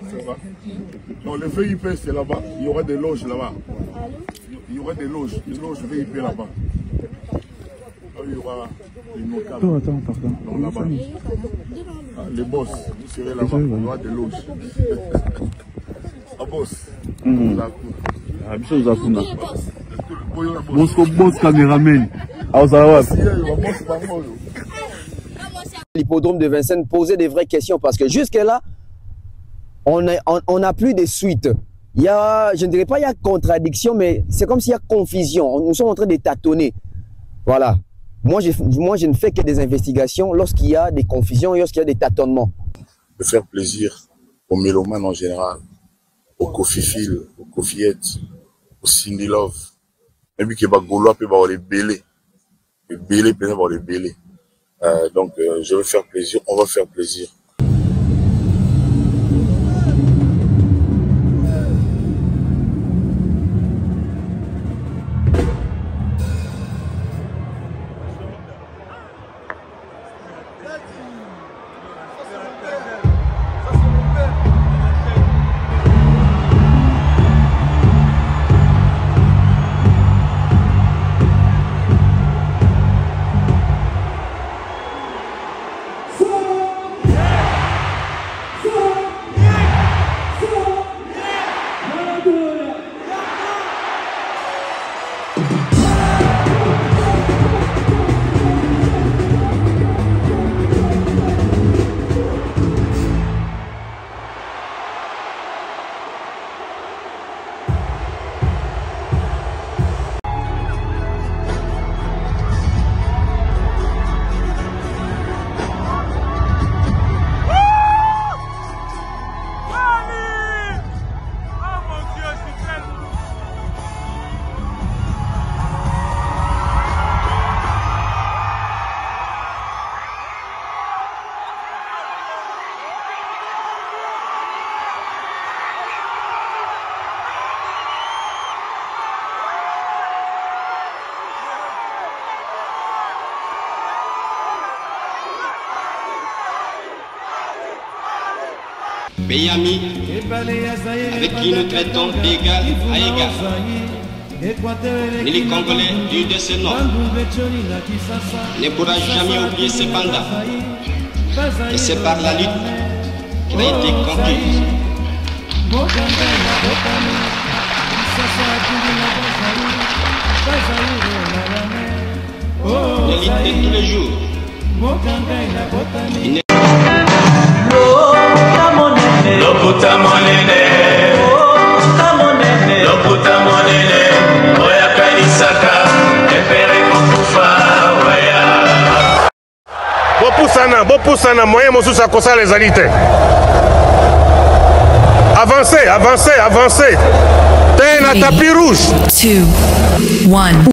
Ça va. Non, le VIP c'est là-bas. Il y aura des loges là-bas. Il y aura des loges VIP là-bas. Il y aura des notables. Attends, pardon. Donc là-bas. Les boss, vous serez là-bas. Il y aura des loges. Ah, boss. Boss caméraman. L'hippodrome de Vincennes, poser des vraies questions parce que jusque-là, on n'a plus de suite. Il y a, je ne dirais pas il y a contradiction, mais c'est comme s'il y a confusion. Nous sommes en train de tâtonner. Voilà. Moi, je ne fais que des investigations lorsqu'il y a des confusions, lorsqu'il y a des tâtonnements. De faire plaisir aux mélomanes en général, aux Kofi-Phil, aux Kofiette, aux Cindy Love. Même que les Gaulois peuvent avoir les bélés. Les bélés peuvent avoir les bélés. Donc, je veux faire plaisir, on va faire plaisir. Pays amis, avec qui nous traitons d'égal à égal. Les Congolais du de ce nom ne pourra jamais oublier ce mandat. Et c'est par la lutte qu'il a été conquis. La lutte de tous les jours. Loputa monene, loputa monene, oya kanisaka, efere kokufa, oya. Bopusana, moyen mosusu akosala ezali te. Avancez. T'es na tapis rouge. 2, 1.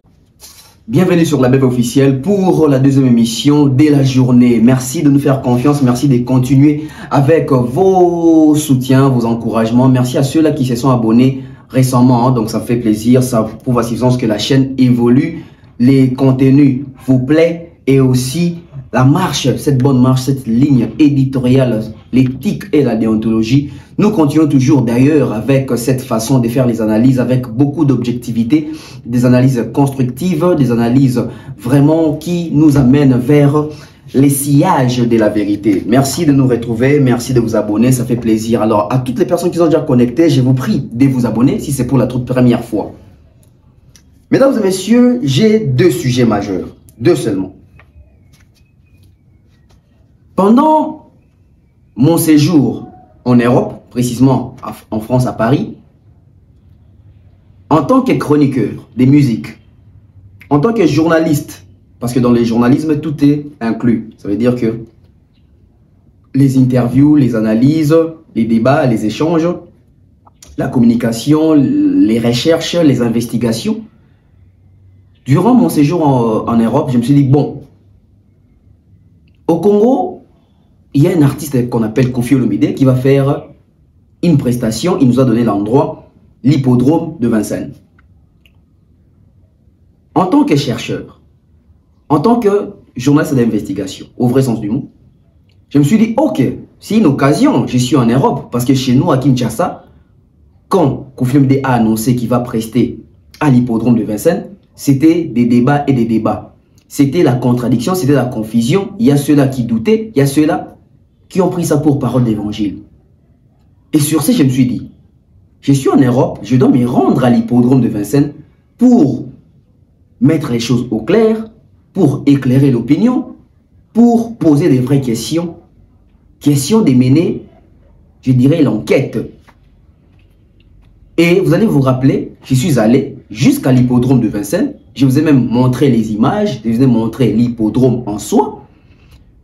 Bienvenue sur la BEV officielle pour la deuxième émission de la journée. Merci de nous faire confiance, merci de continuer avec vos soutiens, vos encouragements. Merci à ceux-là qui se sont abonnés récemment, donc ça fait plaisir, ça prouve à suffisance que la chaîne évolue, les contenus vous plaisent et aussi la marche, cette bonne marche, cette ligne éditoriale, l'éthique et la déontologie. Nous continuons toujours d'ailleurs avec cette façon de faire les analyses avec beaucoup d'objectivité, des analyses constructives, des analyses vraiment qui nous amènent vers les sillages de la vérité. Merci de nous retrouver, merci de vous abonner, ça fait plaisir. Alors à toutes les personnes qui sont déjà connectées, je vous prie de vous abonner si c'est pour la toute première fois. Mesdames et messieurs, j'ai deux sujets majeurs, deux seulement. Pendant mon séjour en Europe, précisément en France, à Paris, en tant que chroniqueur des musiques, en tant que journaliste, parce que dans le journalisme, tout est inclus. Ça veut dire que les interviews, les analyses, les débats, les échanges, la communication, les recherches, les investigations. Durant mon séjour en Europe, je me suis dit, bon, au Congo, il y a un artiste qu'on appelle Koffi Olomide qui va faire une prestation. Il nous a donné l'endroit, l'hippodrome de Vincennes. En tant que chercheur, en tant que journaliste d'investigation, au vrai sens du mot. Je me suis dit, ok, c'est une occasion, je suis en Europe, parce que chez nous, à Kinshasa, quand Koffi Olomide a annoncé qu'il va prester à l'hippodrome de Vincennes, c'était des débats et des débats. C'était la contradiction, c'était la confusion. Il y a ceux-là qui doutaient, il y a ceux-là qui ont pris ça pour parole d'évangile. Et sur ce, je me suis dit, je suis en Europe, je dois me rendre à l'hippodrome de Vincennes pour mettre les choses au clair, pour éclairer l'opinion, pour poser des vraies questions. Question de mener, je dirais, l'enquête. Et vous allez vous rappeler, je suis allé jusqu'à l'hippodrome de Vincennes. Je vous ai même montré les images, je vous ai montré l'hippodrome en soi.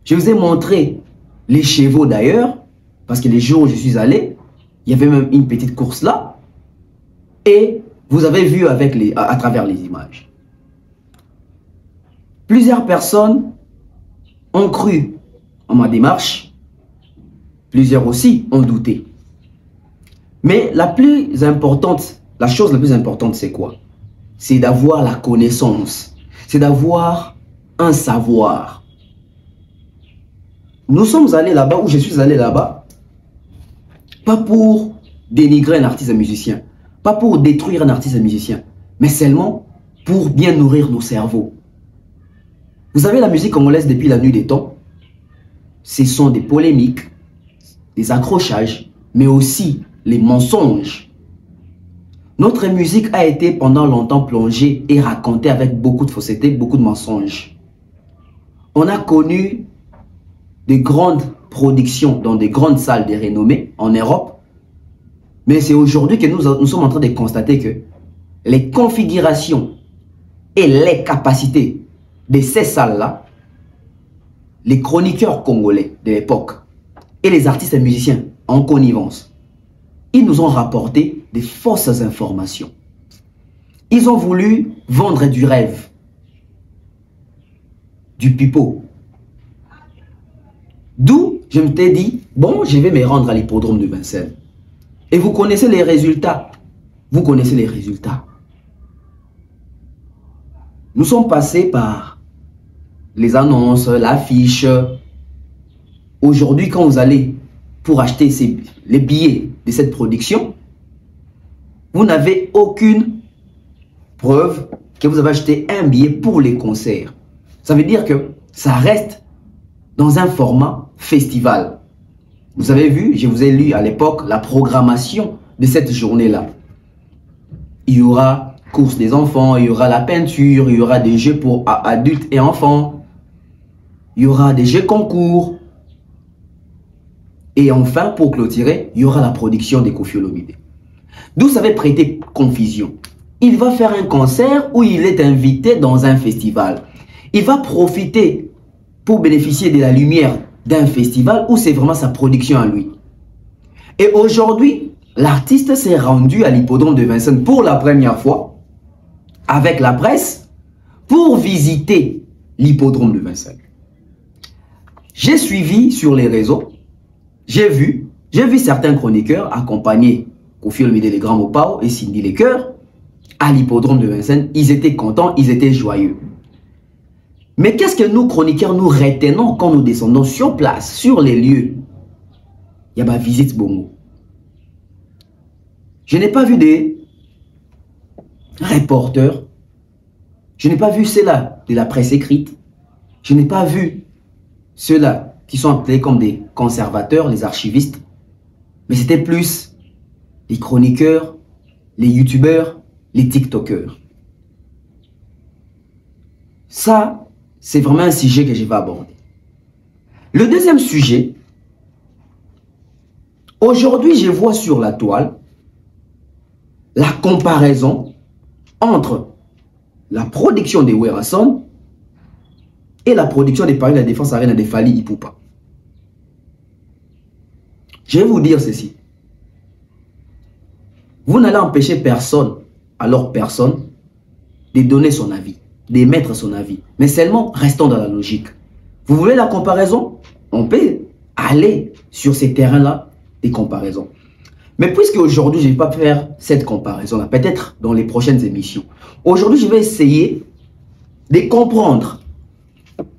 Je vous ai montré les chevaux d'ailleurs, parce que les jours où je suis allé, il y avait même une petite course là. Et vous avez vu avec à travers les images. Plusieurs personnes ont cru en ma démarche. Plusieurs aussi ont douté. Mais la chose la plus importante, c'est quoi? C'est d'avoir la connaissance. C'est d'avoir un savoir. Nous sommes allés là-bas, ou je suis allé là-bas, pas pour dénigrer un artiste et musicien, pas pour détruire un artiste et musicien, mais seulement pour bien nourrir nos cerveaux. Vous savez, la musique congolaise depuis la nuit des temps, ce sont des polémiques, des accrochages, mais aussi les mensonges. Notre musique a été pendant longtemps plongée et racontée avec beaucoup de fausseté, beaucoup de mensonges. On a connu des grandes productions dans des grandes salles de renommée en Europe, mais c'est aujourd'hui que nous sommes en train de constater que les configurations et les capacités de ces salles-là, les chroniqueurs congolais de l'époque et les artistes et musiciens en connivence, ils nous ont rapporté des fausses informations. Ils ont voulu vendre du rêve, du pipeau. D'où je me t'ai dit, bon, je vais me rendre à l'hippodrome de Vincennes. Et vous connaissez les résultats. Vous connaissez les résultats. Nous sommes passés par les annonces, l'affiche. Aujourd'hui, quand vous allez pour acheter les billets de cette production, vous n'avez aucune preuve que vous avez acheté un billet pour les concerts. Ça veut dire que ça reste dans un format festival. Vous avez vu, je vous ai lu à l'époque la programmation de cette journée-là. Il y aura course des enfants, il y aura la peinture, il y aura des jeux pour adultes et enfants, il y aura des jeux concours. Et enfin, pour clôturer, il y aura la production de Koffi Olomide. D'où ça va prêter confusion. Il va faire un concert où il est invité dans un festival. Il va profiter pour bénéficier de la lumière d'un festival où c'est vraiment sa production à lui. Et aujourd'hui, l'artiste s'est rendu à l'hippodrome de Vincennes pour la première fois avec la presse pour visiter l'hippodrome de Vincennes. J'ai suivi sur les réseaux. J'ai vu certains chroniqueurs accompagner Koffi Olomide les Grands Mopao et Cindy Les Cœurs à l'hippodrome de Vincennes. Ils étaient contents, ils étaient joyeux. Mais qu'est-ce que nous, chroniqueurs, nous retenons quand nous descendons sur place, sur les lieux? Il y a ma visite Bongo. Je n'ai pas vu des reporters. Je n'ai pas vu ceux-là de la presse écrite. Je n'ai pas vu ceux-là qui sont appelés comme des conservateurs, les archivistes. Mais c'était plus les chroniqueurs, les youtubeurs, les tiktokers. Ça, c'est vraiment un sujet que je vais aborder. Le deuxième sujet, aujourd'hui, je vois sur la toile la comparaison entre la production des Werason et la production des Paris de la Défense Arena de Fally Ipupa. Je vais vous dire ceci. Vous n'allez empêcher personne, alors personne, de donner son avis, d'émettre son avis. Mais seulement, restons dans la logique. Vous voulez la comparaison? On peut aller sur ces terrains-là, des comparaisons. Mais puisque aujourd'hui, je ne vais pas faire cette comparaison-là, peut-être dans les prochaines émissions. Aujourd'hui, je vais essayer de comprendre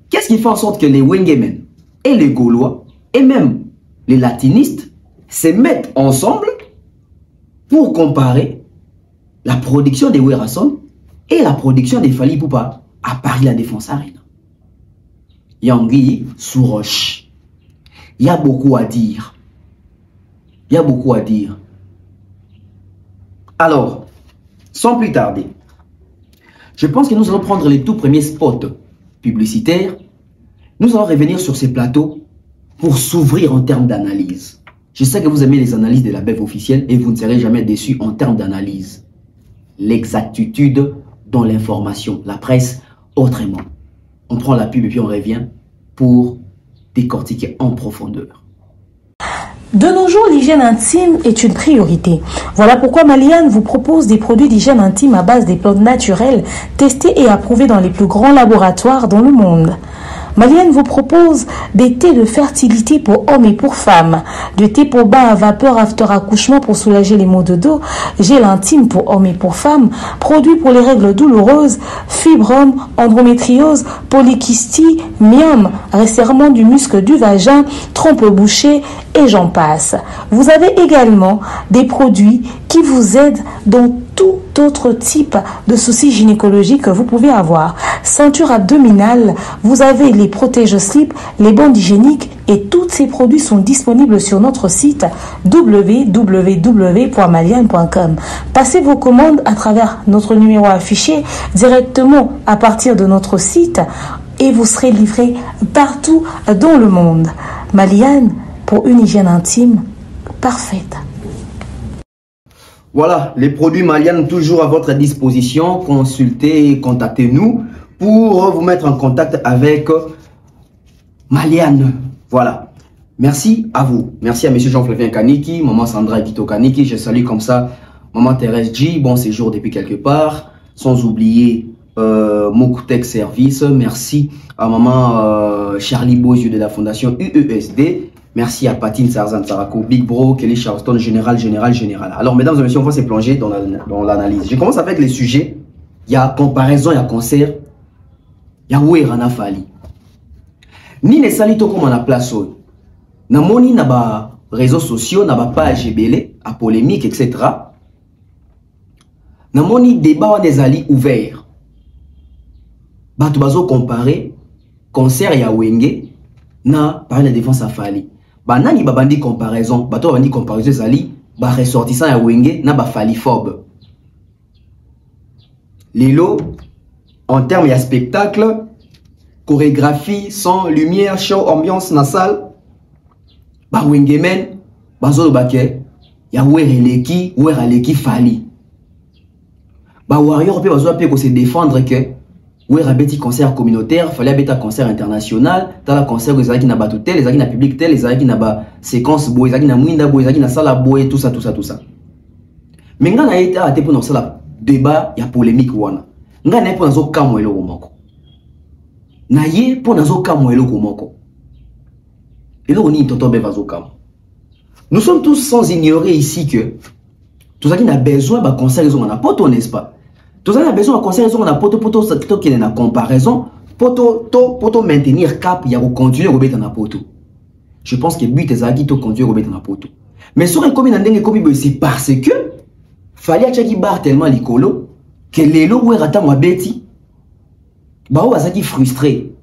Qu'est-ce qui fait en sorte que les Wengemen et les Gaulois et même les latinistes se mettent ensemble pour comparer la production des Werason et la production des Fally Ipupa à Paris La Défense Arena? Yangui sous roche. Il y a beaucoup à dire. Il y a beaucoup à dire. Alors, sans plus tarder, je pense que nous allons prendre les tout premiers spots publicitaires. Nous allons revenir sur ces plateaux pour s'ouvrir en termes d'analyse. Je sais que vous aimez les analyses de la BEF officielle et vous ne serez jamais déçus en termes d'analyse. L'exactitude dans l'information, la presse autrement. On prend la pub et puis on revient pour décortiquer en profondeur. De nos jours, l'hygiène intime est une priorité. Voilà pourquoi Maliane vous propose des produits d'hygiène intime à base des plantes naturelles, testés et approuvés dans les plus grands laboratoires dans le monde. Maliane vous propose des thés de fertilité pour hommes et pour femmes, du thé pour bain à vapeur after accouchement pour soulager les maux de dos, gel intime pour hommes et pour femmes, produits pour les règles douloureuses, fibrome, endométriose, polykystie, myome, resserrement du muscle du vagin, trompe bouchée et j'en passe. Vous avez également des produits qui vous aident dans tout autre type de soucis gynécologiques que vous pouvez avoir. Ceinture abdominale, vous avez les protège-slip, les bandes hygiéniques et tous ces produits sont disponibles sur notre site www.maliane.com. Passez vos commandes à travers notre numéro affiché directement à partir de notre site et vous serez livré partout dans le monde. Maliane, pour une hygiène intime parfaite. Voilà, les produits Maliane toujours à votre disposition. Consultez, contactez-nous pour vous mettre en contact avec Maliane. Voilà. Merci à vous. Merci à M. Jean-Flavien Kaniki, Maman Sandra Guito Kaniki. Je salue comme ça Maman Thérèse G. Bon séjour depuis quelque part. Sans oublier Mokutech Service. Merci à Maman Charlie Bozieux de la Fondation UESD. Merci à Patine Sarzan Sarako, Big Bro, Kelly Charleston, Général. Alors, mesdames et messieurs, on va se plonger dans l'analyse. Je commence avec les sujets. Il y a comparaison, il y a concert. Il y a Werana Fally. Ni les salito comme on a place. Namoni na ba réseaux sociaux, na ba page belé, à polémique, etc. Namoni débat des alliés ouverts. Bato bazo comparer concert ya Wenge na par la défense à Fally. Banani babandi comparaison, bato babandi comparaison zali ba ressortissant ya Wenge na ba Fallyphobe. Lelo en termes de spectacle, chorégraphie, son, lumière, show, ambiance na salle, ba Wenge men bazo bake ya wereleki Fally. Ba warrior pe bazo pe ko se défendre que ouais, rabeti concert communautaire, fallait abeta concert international, t'as la concert les qui n'a pas tout tel, les qui n'a public tel, les qui n'a pas séquence boy, les qui n'a mwinda boy, les qui n'a sala boy, tout ça. Mais nga na été à te pour dans ça débat, il y a polémique wana. Nga na pour nazo kamwelo komoko. Na ye pour nazo kamwelo komoko. Et là on y toto be vazo kam. Nous sommes tous sans ignorer ici que tout ça qui n'a besoin de concert ils ont na poto, n'est-ce pas? Tout ça, on a besoin de conseils, on a poto qui est en comparaison, poto maintenir cap, il y a continuer à remettre en poto. Je pense que le but est de continuer à remettre en poto. Mais sur un commun c'est parce que fallait que bar tellement l'écolo que les lots où ratant à bêti, bah on va ça qui frustré.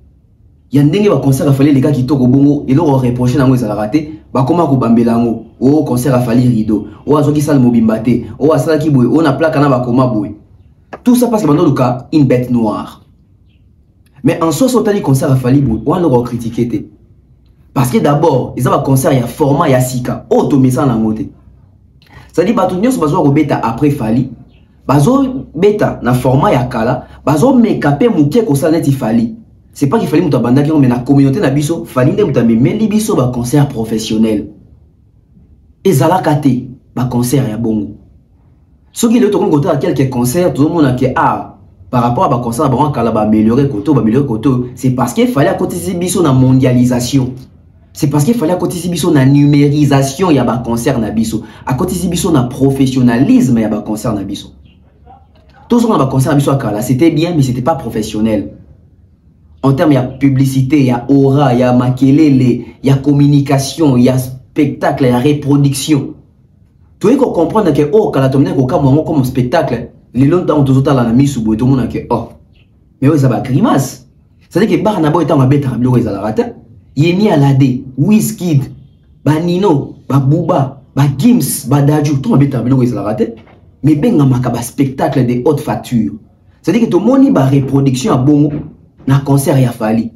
Il y a un dingue concert à fallait les gars qui toquent au bongo et leur reprocher dans les raté, bah comment ko bambelango, oh concert à fallait rideau, oh azoki sal mobimbate, oh asala ki boy, on a plaque na ba koma boy. Tout ça parce que dans le cas, une bête noire. Mais en soi, on a dit concert à Fally, on l'a critiqué. Parce que d'abord, ils ont un concert, il y a format, il y a sika. Automisa na moté. C'est-à-dire, que nous avons bêta après Fally. Bazo bêta na format, il y a kala. Bazo mekapé mouké ko sa neti Fally. C'est pas qu'il fallait mouta banda qui mais la communauté na biso, Fally de mouta mais biso ba concert professionnel. Et zalakate, ba concert ya bongo. Ce qui est à quelques concerts, tout le monde a dit ah, par rapport à un concert, on va améliorer Koto, c'est parce qu'il fallait à côté de la mondialisation. C'est parce qu'il fallait à côté de la numérisation, il y a un concert na biso. À côté de la professionnalisme, il y a un concert na biso. Tout ce qu'on a un concert na biso, c'était bien, mais c'était pas professionnel. En termes, il y a publicité, il y a aura, il y a makelele, il y a communication, il y a spectacle, il y a reproduction. Tu veux comprendre que, oh, quand la tombe comme spectacle, les longtemps, tout le la mise sous tout le monde que, oh, mais oui, ça va grimace. C'est-à-dire que Barnabo est en bête à l'eau, ça la rate. Yemi Alade, Wizkid, Nino, Booba, Gims, Dadju, tout le monde est à l'eau, ça la rate. Mais ben, on a un spectacle de haute facture. C'est-à-dire que tout le monde a une reproduction à bon, na concert ya fali.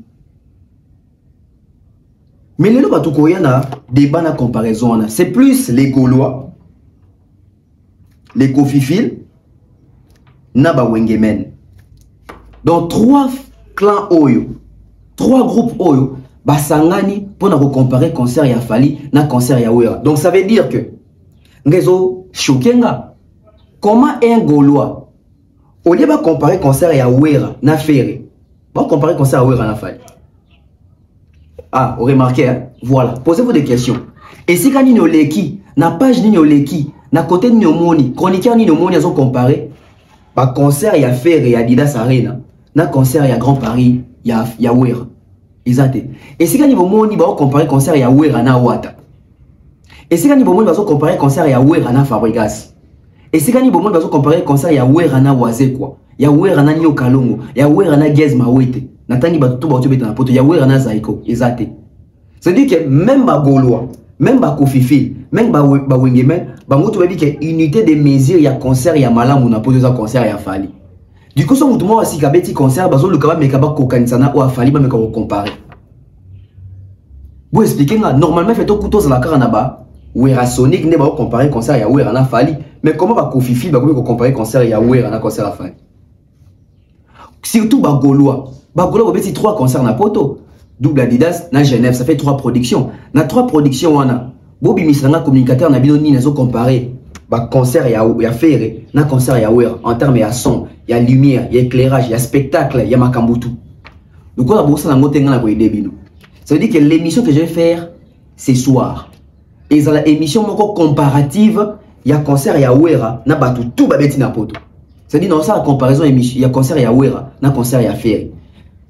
Mais le lot tout y a débat na comparaison. C'est plus les Gaulois, les Kofifil, na ba Wengemen. Donc 3 clans Oyo, 3 groupes Oyo, basangani pour na comparer concert ya fali na concert ya Wera. Donc ça veut dire que ngezo chokenga. Comment un Gaulois, au lieu de comparer concert ya Wera na Ferré, va comparer concert à Wera na Fali. Ah, vous remarquez, hein? Voilà. Posez-vous des questions. Et si quand ni leki, na page ni leki, na côté ni moni, chroniqueur ni moni, ils ont comparé, bah concert ya Ferré ya Adidas Arena, na concert ya Grand Paris ya Wera. Exact. Et si quand ni moni, bah comparer concert ya Wera na Wata. Et si quand ni moni, bah comparer concert ya Wera na Fabregas. Et si quand ni moni, bah comparer concert ya Wera na Wazekwa. Ya Wera na Nio Kalongo, ya Wera na Gez Mawete, Natani Batutu Bautu Beta na poto, ya Wera na Zaiko, exact. C'est-à-dire que même ba Gaulois, même ba Kofifil, même ba Wengemen, ba Moutou veut dire que unité de mesure ya concert ya Malamu na poto za concert ya Fali. Du coup, son Moutou moi aussi kabeti concert, bazo le kaba mekaba kokanisana ou Fali ba meka comparer. Vous expliquez normalement fait au couteau la cara na ba Wera Sonic ne ba comparer concert ya Wera na Fali, mais comment ba Kofifil ba comparer concert ya Wera na concert ya Fali. Surtout Bagolois. Bagolois, vous avez 3 concerts na poto. Double Adidas, na Genève, ça fait 3 productions. Na 3 productions, on a. Bobi Misanga, communicateur, na binoni, na zo comparé. Ba concert ya Ferré, na concert ya Wera. En termes, il y a son, il y a lumière, il y a éclairage, il y a spectacle, il y a makambutu. Donc, on a besoin de monter dans la bino. Ça veut dire que l'émission que je vais faire, ce soir. Et dans l'émission comparative, il y a concert ya Wera, na batu, tout babeti na poto. C'est-à-dire, dans ça, la comparaison, il y a concert ya Wera, na concert ya Ferré.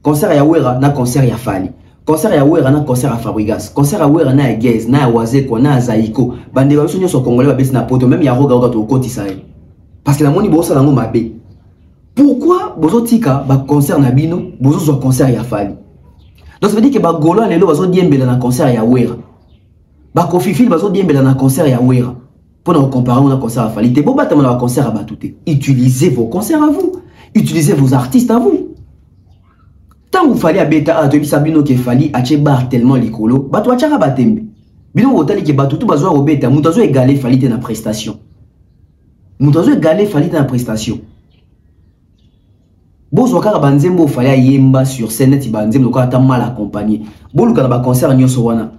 Concert ya Wera, na concert ya Fali. Concert ya Wera, na concert ya Fabregas. Concert ya Wera, na Gez, na Wazeko, na Zaiko. Bande ba biso nyonso Congolais babesi na poto, même ya Roga to koti Sahel. Parce que la moni bosa nango mabe. Pourquoi bozo tika ba concert na bino, bozo zo concert ya Fali? Donc ça veut dire que ba Gaulois lelo bazo diembela na concert ya Wera. Ba Kofifil bazo diembela na concert ya Wera. Pour nous comparer on a concert à Fali. T'es beau battre un concert à Batouté. Utilisez vos concerts à vous. Utilisez vos artistes à vous. Tant vous fallait à Beta à Tobi Sabino qui Fali à Tchebar tellement les colos. Batou à Tchara Batembe. Bino Wotali qui Batoutou Bazoa au Beta. Moutazo égalé Fali dans la prestation. Moutazo égalé Fali dans la prestation. Bozo Kara Banzembo Fali à Yemba sur scène et Banzembo quand t'as mal accompagné. Bolou Kanaba concert Nyosowana.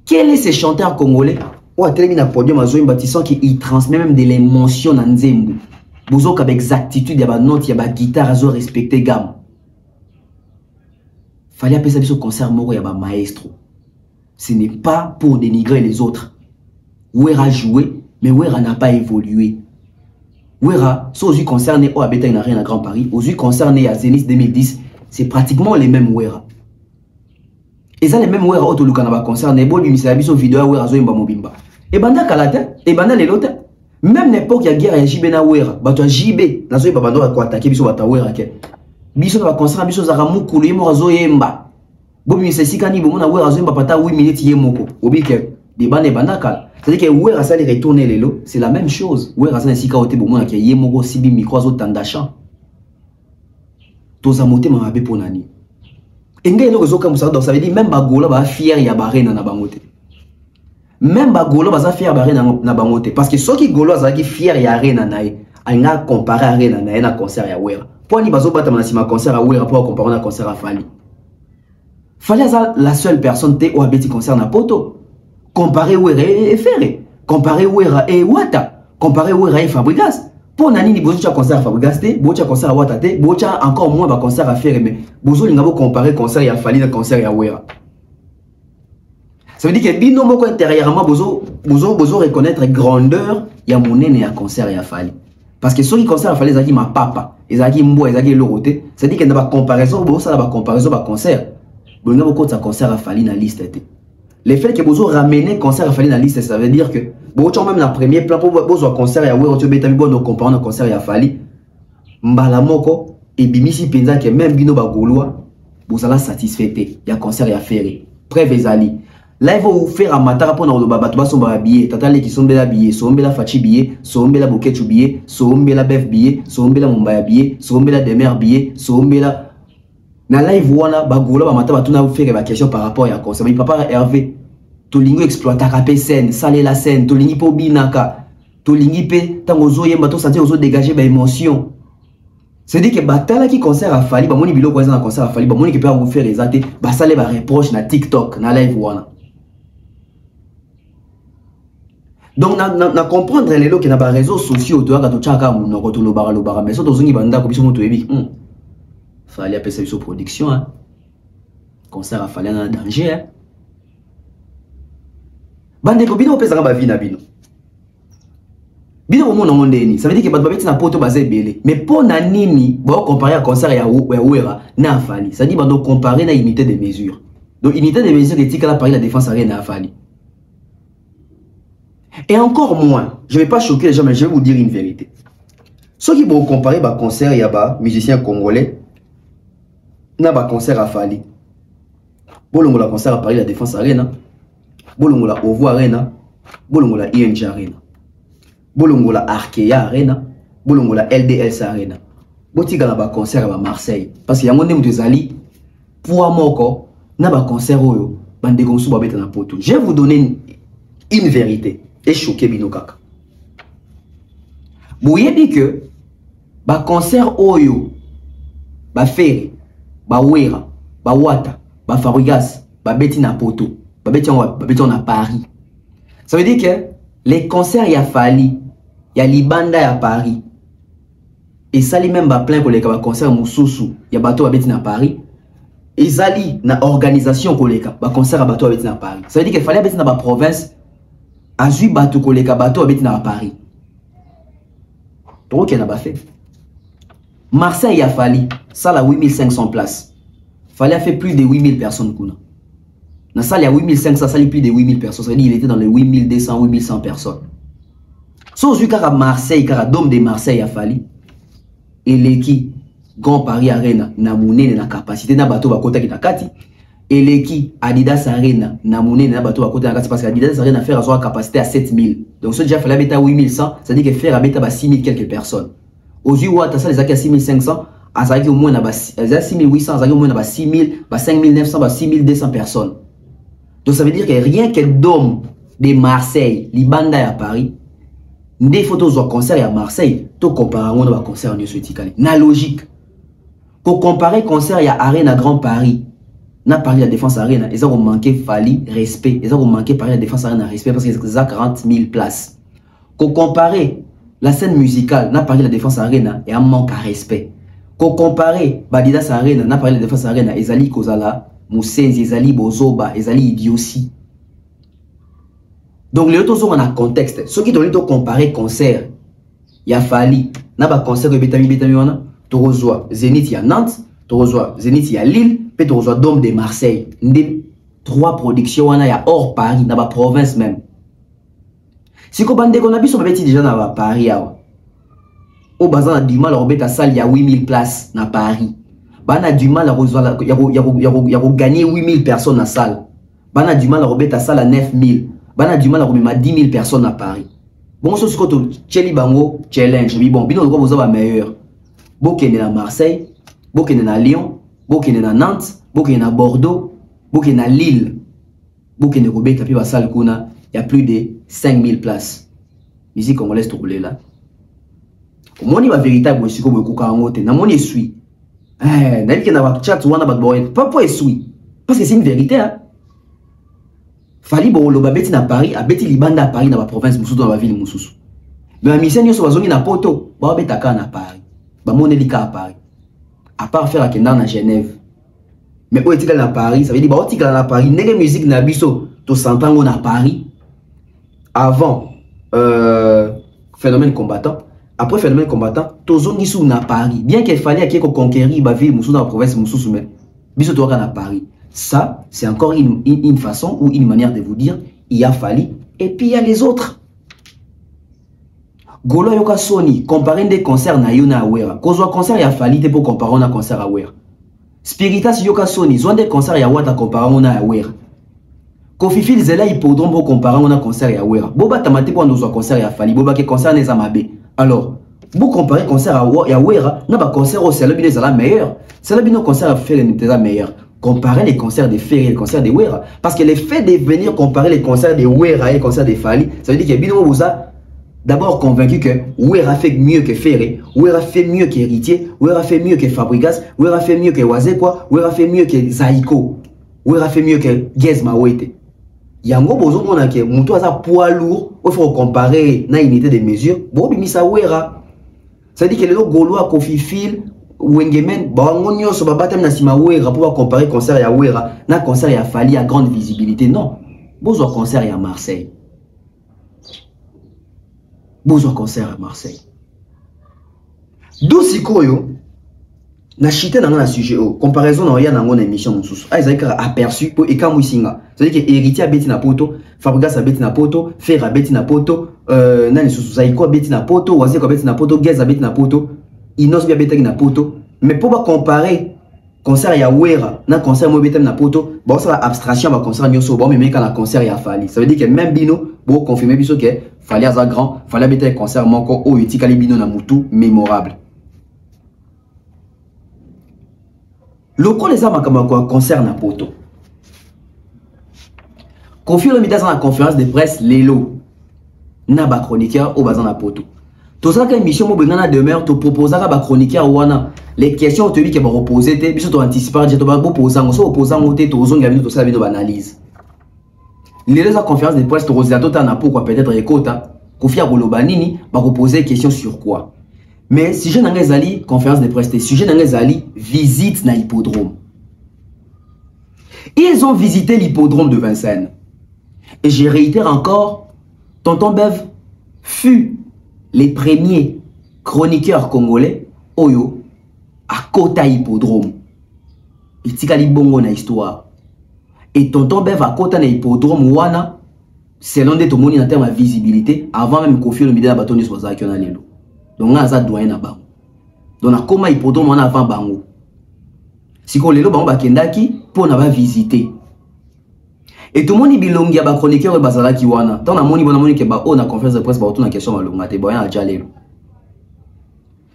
Quel est ce chanteur congolais? Ou à terminer un podium à Zoé Bâtissant qui transmet même de l'émotion dans Nzembo. Bozo avec exactitude, il y a une note, il y a une guitare à respecter gamme. Fallait appeler ça sur concert moro, il y a un maestro. Ce n'est pas pour dénigrer les autres. Wera a joué, mais Wera n'a pas évolué. Wera, si aux yeux concernés au Abeta in Arena à Grand Paris, aux yeux concernés à Zenith 2010, c'est pratiquement les mêmes Wera. Et ça les mêmes Wera auto lukanaba concerné bon lui c'est biso vidéo Wera zo imba mobimba. Et banda kalate, et banda lelote. Même l'époque il y a guerre ya JB na Wera, bato JB na zo imba bando ko attaquer biso bata Wera ke. Biso na concert biso za ramukulu yemo zo yemba. Bon lui c'est sikani bon na Wera zo imba pata 8 minutes yemoko. Obi ke de banda banda kala. C'est-à-dire que Wera ça les retourner lelo, c'est la même chose. Wera ça sika ote bon na ke yemoko sibi micro zo tandachan. Toza moté ma be ponani. Donc ça veut dire même Bagola va fier ya barena na bangote. Même Bagola va fier barena na bangote parce que ceux qui Golo za ki fier ya arena nae, a comparé arena nae na concert ya Wera. Pour ni bazo bata na sima concert à Wera pour comparer na concert à Fali. Fali ça la seule personne té ou abeti concert na poto. Comparer Wera et Ferré, comparer Wera et Wata, comparer Wera et Fabregas. Pour nani ni bozo concert à Fabregas té, bozo concert à Wata té, bozo encore moins ba concert à Ferré mais bozo lingabo comparer concert à Fali na concert à Wera. Ça veut dire que bino moko intérieurement bozo reconnaître grandeur ya monene ya concert à Fali. Parce que ceux qui concert à Fali zaki ma papa, ezaki mbo ezaki loroté, ça dit qu'il y a une comparaison, bon ça la comparaison ba concert. Bon nga beaucoup de concert à Fally na liste était. Le fait que vous ramenez concert à Fally na liste, ça veut dire que bon tu même la premier plan pour vous concert ya ouais tu betami bon comparant concert ya Fally. Mbala moko et bimisi penza que même bino ba golois vous allez satisfait ya concert ya ferré. Preuve ezali. Là, il va vous faire un matin pour le baba, tu vas son billet, tata les qui sont bella billet, sont bella fachi billet, sont bella bouquet billet, sont bella bœuf billet, sont bella mumbaya billet, sont bella demer billet, sont bella. Na live wana bagola ba matin ba tuna vous faire une question par rapport à concert. Mais papa Hervé, to lingo exploiter capé scène, saler la scène, to lingi po binaka, to lingi pe tango zo yemba to sentir ozo dégager ba émotion. C'est dit que batala qui concert à Fally, ba moni bilo quoi dans concert à Fally, ba moni qui peut vous faire les até, ba saler ba reproche na TikTok, na live wana. Donc, na comprendre les lots qui n'a pas réseaux sociaux, tu as gâteau chaka ou non, le bar, mais ça, dans une bande, comme si on te dit, Fally appeler ça une production, hein. Concert à Fally dans danger, hein. Bande, comme bino, pèse à vie, na bino. Bino, au monde, ça veut dire que Badbabet n'a pas auto basé belé. Mais pour Nanini, bon, comparer à concert à Ouera, na Fally. Ça dit, bah, donc, comparer na unité de mesure. Donc, unité de mesure, qui est à Paris, la défense à rien à Fally. Et encore moins, je ne vais pas choquer les gens, mais je vais vous dire une vérité. Ceux qui vont comparer un concert, il y a des musiciens congolais, il y a un concert à Fally. Bolongo la concert à Paris, la Défense Arena. Bolongo la Ovo Arena. Bolongo la ING Arena. Bolongo la Arkea Arena. Bolongo la LDLC Arena. Botiga la concert à Marseille. Parce qu'il y a un monde de Zali, pour Amoko, il y a un concert où je vais vous donner une vérité. Et choqué binokaka. Vous voyez que ba concert oyo ba ferry ba wera ba wata ba fabrigas ba beti na poto ba beti na Paris. Ça veut dire que les concerts y a Fally y a libanda ya Paris et ça li même ba plein pour les concert mususu y a bateau ba beti na Paris et zali na organisation ko leka ba concert bateau ba beti na Paris. Ça veut dire que Fally beti na ba province Azui bateau koleka bateau habite na Paris. Donc il n'a pas fait. Marseille a Fally, ça la 8500 places. Fally a fait plus de 8000 personnes kuna. Dans ça il y a 8500, ça il plus de 8000 personnes. Ça veut dire il était dans les 8200, 8100 personnes. Sauf car à Marseille, car à Dôme de Marseille a Fally. Et l'équipe Grand Paris Arena na mouné na capacité na bateau ba kota ki na kati. Et l'équipe Adidas Arena, Namoune, Nabato, à côté de la parce qu'Adidas Arena fait une capacité à 7000. Donc, ce déjà fait la bêta 8100, ça dit que faire la bêta à 6000 quelques personnes. Aux yeux, ça les a 6500, à ça au moins 6800, à au moins 6000, 5900, 6200 personnes. Donc, ça veut dire que rien que Dôme de Marseille, Libanda à Paris, des photos au concert à Marseille, tout comparé à un concert en Yosutikali. Na logique. Pour comparer concert à Arena Grand Paris, n'a parlé de la Défense Arena, ils ont manqué Fally respect, ils ont manqué parler de la Défense Arena respect parce qu'ils ont 40 000 places. Qu'on compare la scène musicale, n'a parlé de la Défense Arena et un manque à respect. Qu'on compare Badidas Arena, n'a parlé de la Défense Arena, Ezali Kozala, Moussenzi, Ezali Bozoba, Ezali Idiosi. Donc les autres ont un contexte. Ceux qui doivent comparer concert, il y a Fally, n'a pas concert de Betami, Torozwa, Zénith, il y a Nantes, Torozwa, Zénith, il y a Lille. Peut-être Dôme de Marseille. Des 3 productions, il y a hors Paris, dans la province même. Si on a déjà dans Paris, au bazar a du mal à la salle, il y a 8000 places dans Paris. On a du mal à gagner 8000 personnes dans la salle. On a du mal à la salle à 9000. On a du mal à 10 000 personnes à Paris. Bon, ce que tu Bango challenge. Mais bon, vous avez meilleur. Bokene à Marseille, Bokene à Lyon. Bokene na Nantes, Bokene à Bordeaux, Bokene à Lille, Bokene Robé, Kapi Basal Kuna, il y a plus de 5000 places. Musique congolaise tout roulé là. Moi, il y a véritable musique comme Kouka Angote, na mon essuie. N'a dit qu'il y a un chat ou un abad, pas pour essuie. Parce que c'est une vérité, hein. Fally Bolo Babeti na Paris, a Beti Libanda à Paris, dans la province Moussou, dans la ville Moussou. Mais un mission, il y a un na poto, Babetaka na Paris, Bamonelika à Paris. À part faire la Kenda à Genève. Mais où est-il à Paris? Ça veut dire que tu es à Paris. N'est-ce que musique n'a biso, tu s'entends à Paris. Avant, phénomène combattant. après phénomène combattant, tozongi sous na Paris. Bien qu'il fallait qu'il conquérir la ville dans la province Moussou, mais biso toka na Paris. Ça, c'est encore une façon ou une manière de vous dire, il y a fallu et puis il y a les autres. Golo yoka Sony, comparer des concerts na yo na Awera. Kozwa concert ya fallu te pour comparer na concert à Awera. Spiritas yoka Sony, zwa des concerts ya Wata comparer na Awera. Kofi Fil zela hippodrome pour comparer na concert ya Awera. Boba tamate pour nous concert ya fallu, boba ke concert neza mabe. Alors, vous comparez concert à Wera, n'a pas concert au Salabino est la meilleure. Salabino concert à Ferré est la meilleure. Comparez les concerts de Ferré et les concerts de Wera. Parce que le fait de venir comparer les concerts de Wera et les concerts de Fali, ça veut dire que Bino vous a d'abord convaincu que Wera fait mieux que Ferré, Wera fait mieux qu'Héritier, Wera fait mieux que Fabregas, Wera fait mieux que Wazekwa, Wera fait mieux que Zaiko, Wera fait mieux que Gezma Wete. Yango bozo mona ke muto aza poids lourd, il faut comparer na unité de mesure, bon bimisa Wera. Ça dit que les Gaulois, Kofi Fil, Wengemen, Bangonyo, Sobabatem, Nasima Wera, pour comparer concert à Wera, na concert à Fali à grande visibilité. Non. Besoin concert à Marseille. Besoin concert à Marseille. D'où si koyo, na chité dans un sujet, comparaison dans rien dans une émission, ah, ils ont aperçu pour Ekamouisinga. C'est-à-dire que Héritier a bêti na poto, Fabregas a bêti na poto, Fer a bêti na poto, Nani Zaiko a bêti na poto, Wazeko a bêti na poto, Gez a bêti na poto, Inos a bêti na poto. Mais pour pas comparer concert ya Wera, na concert mo bêti na poto, bon ça abstraction va concert nyoso, bon mais même quand la concert ya Fali. Ça veut dire que même Bino, bon confirmer biso que Fali a grand, Fali a bêti concert manko o utikali Bino na mutu mémorable. Loko les armes à concert na poto. Confie le midi dans la conférence de presse Lelo. Na ba chroniqueur au bazan na poto. Tout ça que mission mo benana demeure to proposer à ba chroniqueur wana les questions te dit que ba reposer te biso to anticiper je to ba poser ngo so opposant ngote to zonga bino to ça bino analyse. Les la conférence de presse to rosato ta na pourquoi peut-être ekota confia koloba nini ba reposer question sur quoi. Mais sujet n'angezali conférence de presse, sujet n'angezali visite na hippodrome. Ils ont visité l'hippodrome de Vincennes. Et je réitère encore, Tonton Bev fut les premiers chroniqueurs congolais Oyo à Kota hippodrome. Et tikali bongo na histoire. Et Tonton Bev à Kota na hippodrome wana selon des tomoni en termes de visibilité avant même confier le média bâton de Swazaki na lelo. Donc on a doyen na bango. Donc na koma hippodrome on avant bango. Si ko lelo bango bakendaki pour na ba visiter. Et tout le monde bilongi ya ba chroniqueur bazalaki wana. Tant na moni bona moni ke ba o na conférence de presse ba retourna question malonga te boyan aja lelo.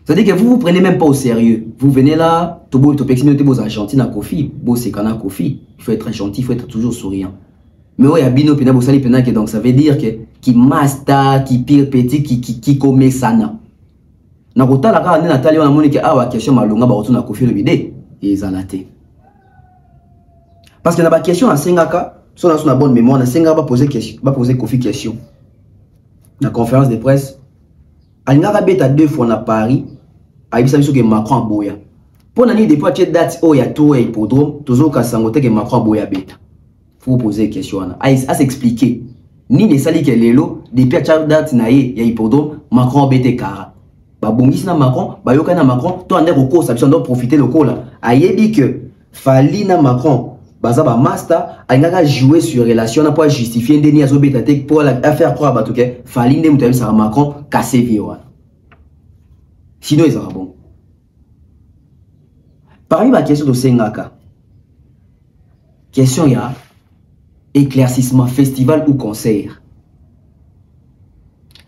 C'est-à-dire que vous prenez même pas au sérieux. Vous venez là, tout beau to peximité vos Argentines à Kofi, beau c'est kana Kofi. Il faut être gentil, il faut être toujours souriant. Mais ouais, bino pena bo sali pena que donc ça veut dire que qui masta, qui pire petit, qui comme sana. Na kotala ka na Nathalie on a moni ke awa question malonga ba retourna Kofi le bidé et zalate. Parce que na ba question à Sengaka, son a bonne mémoire, na Sengaka ba poser Kofi question. Na conférence de presse, alingaka beta 2 fois na Paris, aibisa biso ke Macron boya. Pour nani depuis cette date o ya tour et hippodrome, toujours ka sangote ke Macron boya beta. Faut poser question na. À s'expliquer. Ni ne sali ke lelo depuis cette date na ye ya hippodrome, Macron beta kara. Ba bongisi na Macron, ba yoka na Macron, to ande roko sa biso ndo profiter le là. Ayebi que Fali na Macron baza ba master alingaka jouer sur relation na pour justifier ndeni azo beta tek pour la faire croire ba to ke Fali ndem to sa Macron casser vie wana. Sinon ils sera bon. Parmi ma question de Sengaka, question ya éclaircissement festival ou concert.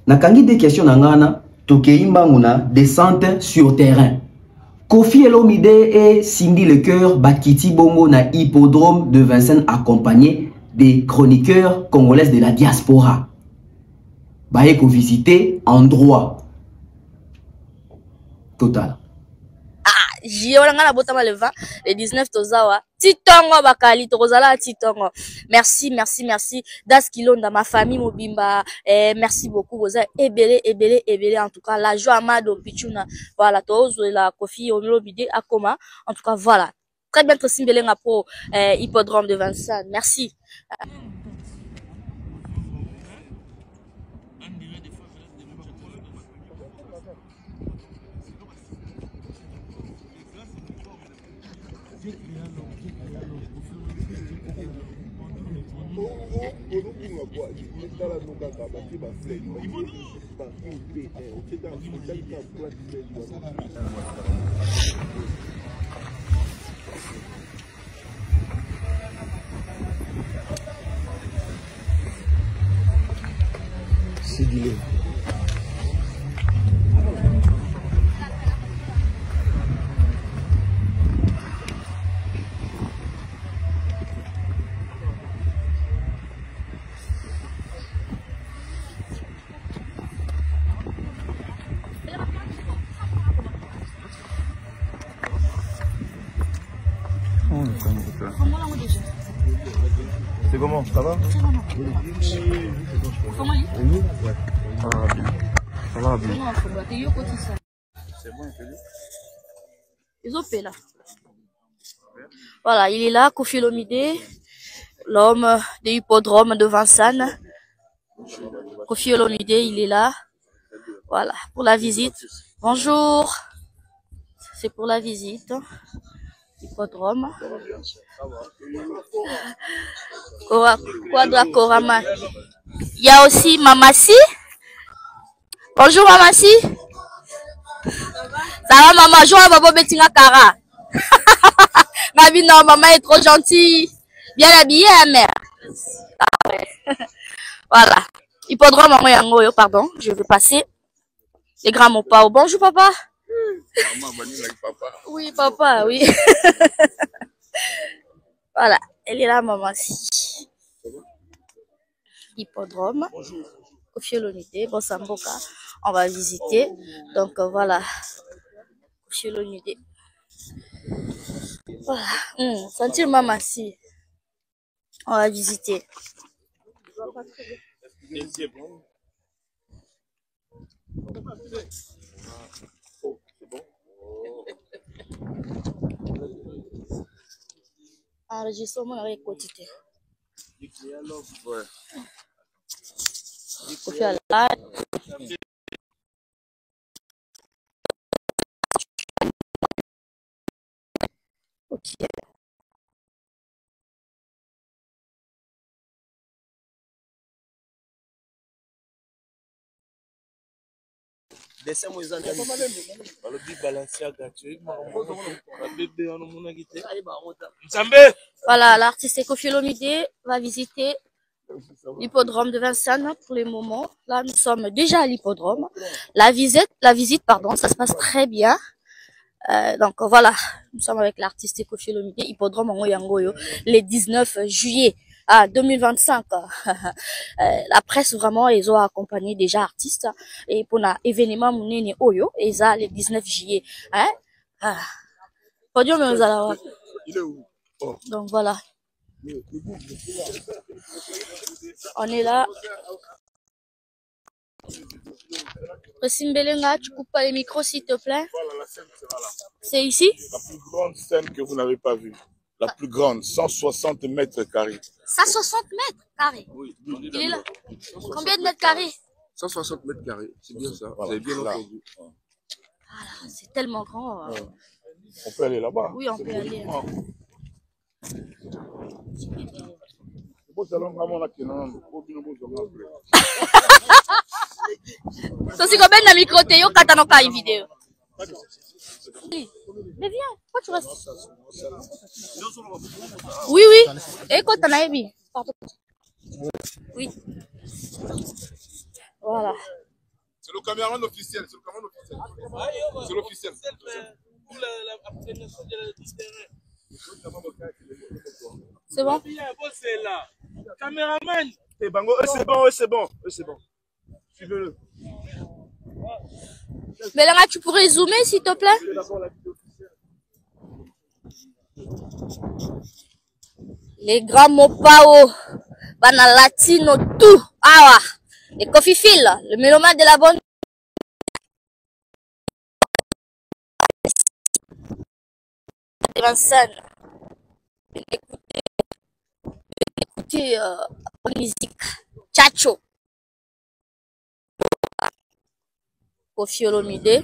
Nakangi des questions nangana tokeimba nguna descente sur terrain. Kofi Elomide et Cindy Lecoeur Bakiti Bongo na hippodrome de Vincennes accompagné des chroniqueurs congolaises de la diaspora. Baeko visiter endroit total. Jiolanga botama le 20 le 19 tozawa titongo bakali tokozala titongo. Merci Das Kilonda ma famille mobimba, merci beaucoup boza ebele en tout cas la joie Amado Pichuna voilà tozo la Kofi Olomide akoma en tout cas voilà très bien Simbelenga pour hippodrome de Vincennes. Merci. Sigilé. C'est comment? Ça va? Comment il Oui. Ouais. Ça va bien. Ça va bien. C'est bon, Ils ont fait là. Voilà, il est là, Koffi Olomide, l'homme des hippodromes de Vincennes. Koffi Olomide, il est là. Voilà, pour la visite. Bonjour. C'est pour la visite. Hippodrome. Quadra Korama. Il y a aussi Mamassi. Bonjour Mamassi. Ça va maman, joue à Babo Bettina Kara. Ma vie non, maman est trop gentille. Bien habillée, hein, mère. Ah ouais. Voilà. Hippodrome maman Yango, pardon. Je vais passer. Les grands mon pao. Bonjour papa. Oui papa, oui. Voilà. Elle est là maman. Hippodrome. Koffi Olomide, Bosamboka. On va visiter. Donc voilà. Koffi Olomide. Voilà. Sentir maman si. On va visiter. Enregistrement avec quotidien. Koffi Olomide. Ok. Voilà, l'artiste Koffi Olomide va visiter l'hippodrome de Vincennes pour le moment. Là, nous sommes déjà à l'hippodrome. La visite, pardon, ça se passe très bien. Donc voilà, nous sommes avec l'artiste Koffi Olomide, hippodrome en Yangoyo, le 19 juillet 2025. La presse vraiment, ils ont accompagné déjà artistes et pour l'événement Mounene Oyo, et ça le 19 juillet. Hein? Podium, il est où? Oh. Donc voilà. On est là. Simbelenga, tu coupes pas les micros s'il te plaît. Voilà, la scène sera là. C'est ici? La plus grande scène que vous n'avez pas vue. La plus grande, 160 mètres carrés. 160 mètres carrés? Oui. Il est là. Combien de mètres carrés? 160 mètres carrés, c'est bien ça. Voilà. Vous avez bien entendu. Voilà, c'est tellement grand. On peut aller là-bas. Oui, on peut aller. C'est combien de micro Théo Katanoka vidéo? Mais viens, pourquoi tu restes? Oui, oui. Et quoi t'en as vu? Pardon. Oui. Voilà. C'est le caméraman officiel. C'est le caméraman officiel. C'est l'officiel. C'est bon? C'est là. Caméraman. Et Bango, c'est bon, c'est bon, c'est bon. Suivez-le. Mais là, tu pourrais zoomer s'il te plaît? Les grands Mopao, Bana Latino, tout. Ah ouais. Les Koffi Phil, le mélomane de la bonne. Vincennes. Écoutez la musique. Chacho. Koffi Olomide.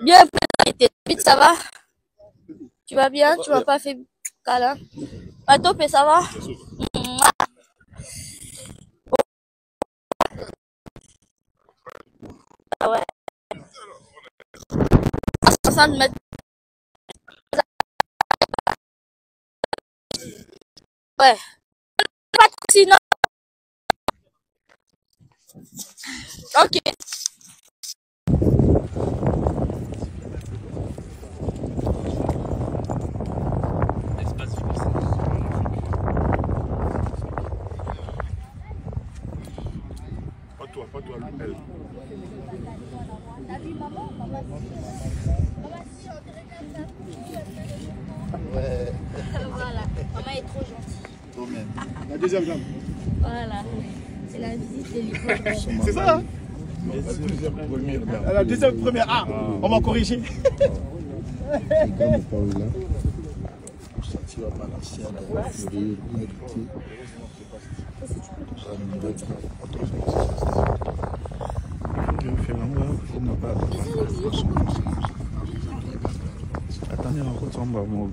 Bien présenté. Ça va? Tu vas bien? Tu m'as pas fait câlin? Pas top et ça va? 260 mètres. Ouais. Sinon. Ok. Pas toi, elle. Ouais. Voilà. Maman est trop gentille. La deuxième jambe. Voilà. C'est la visite de l'hippodrome. C'est ça, hein? La deuxième première. Ah, on va corriger. Attendez, on retombe à moi.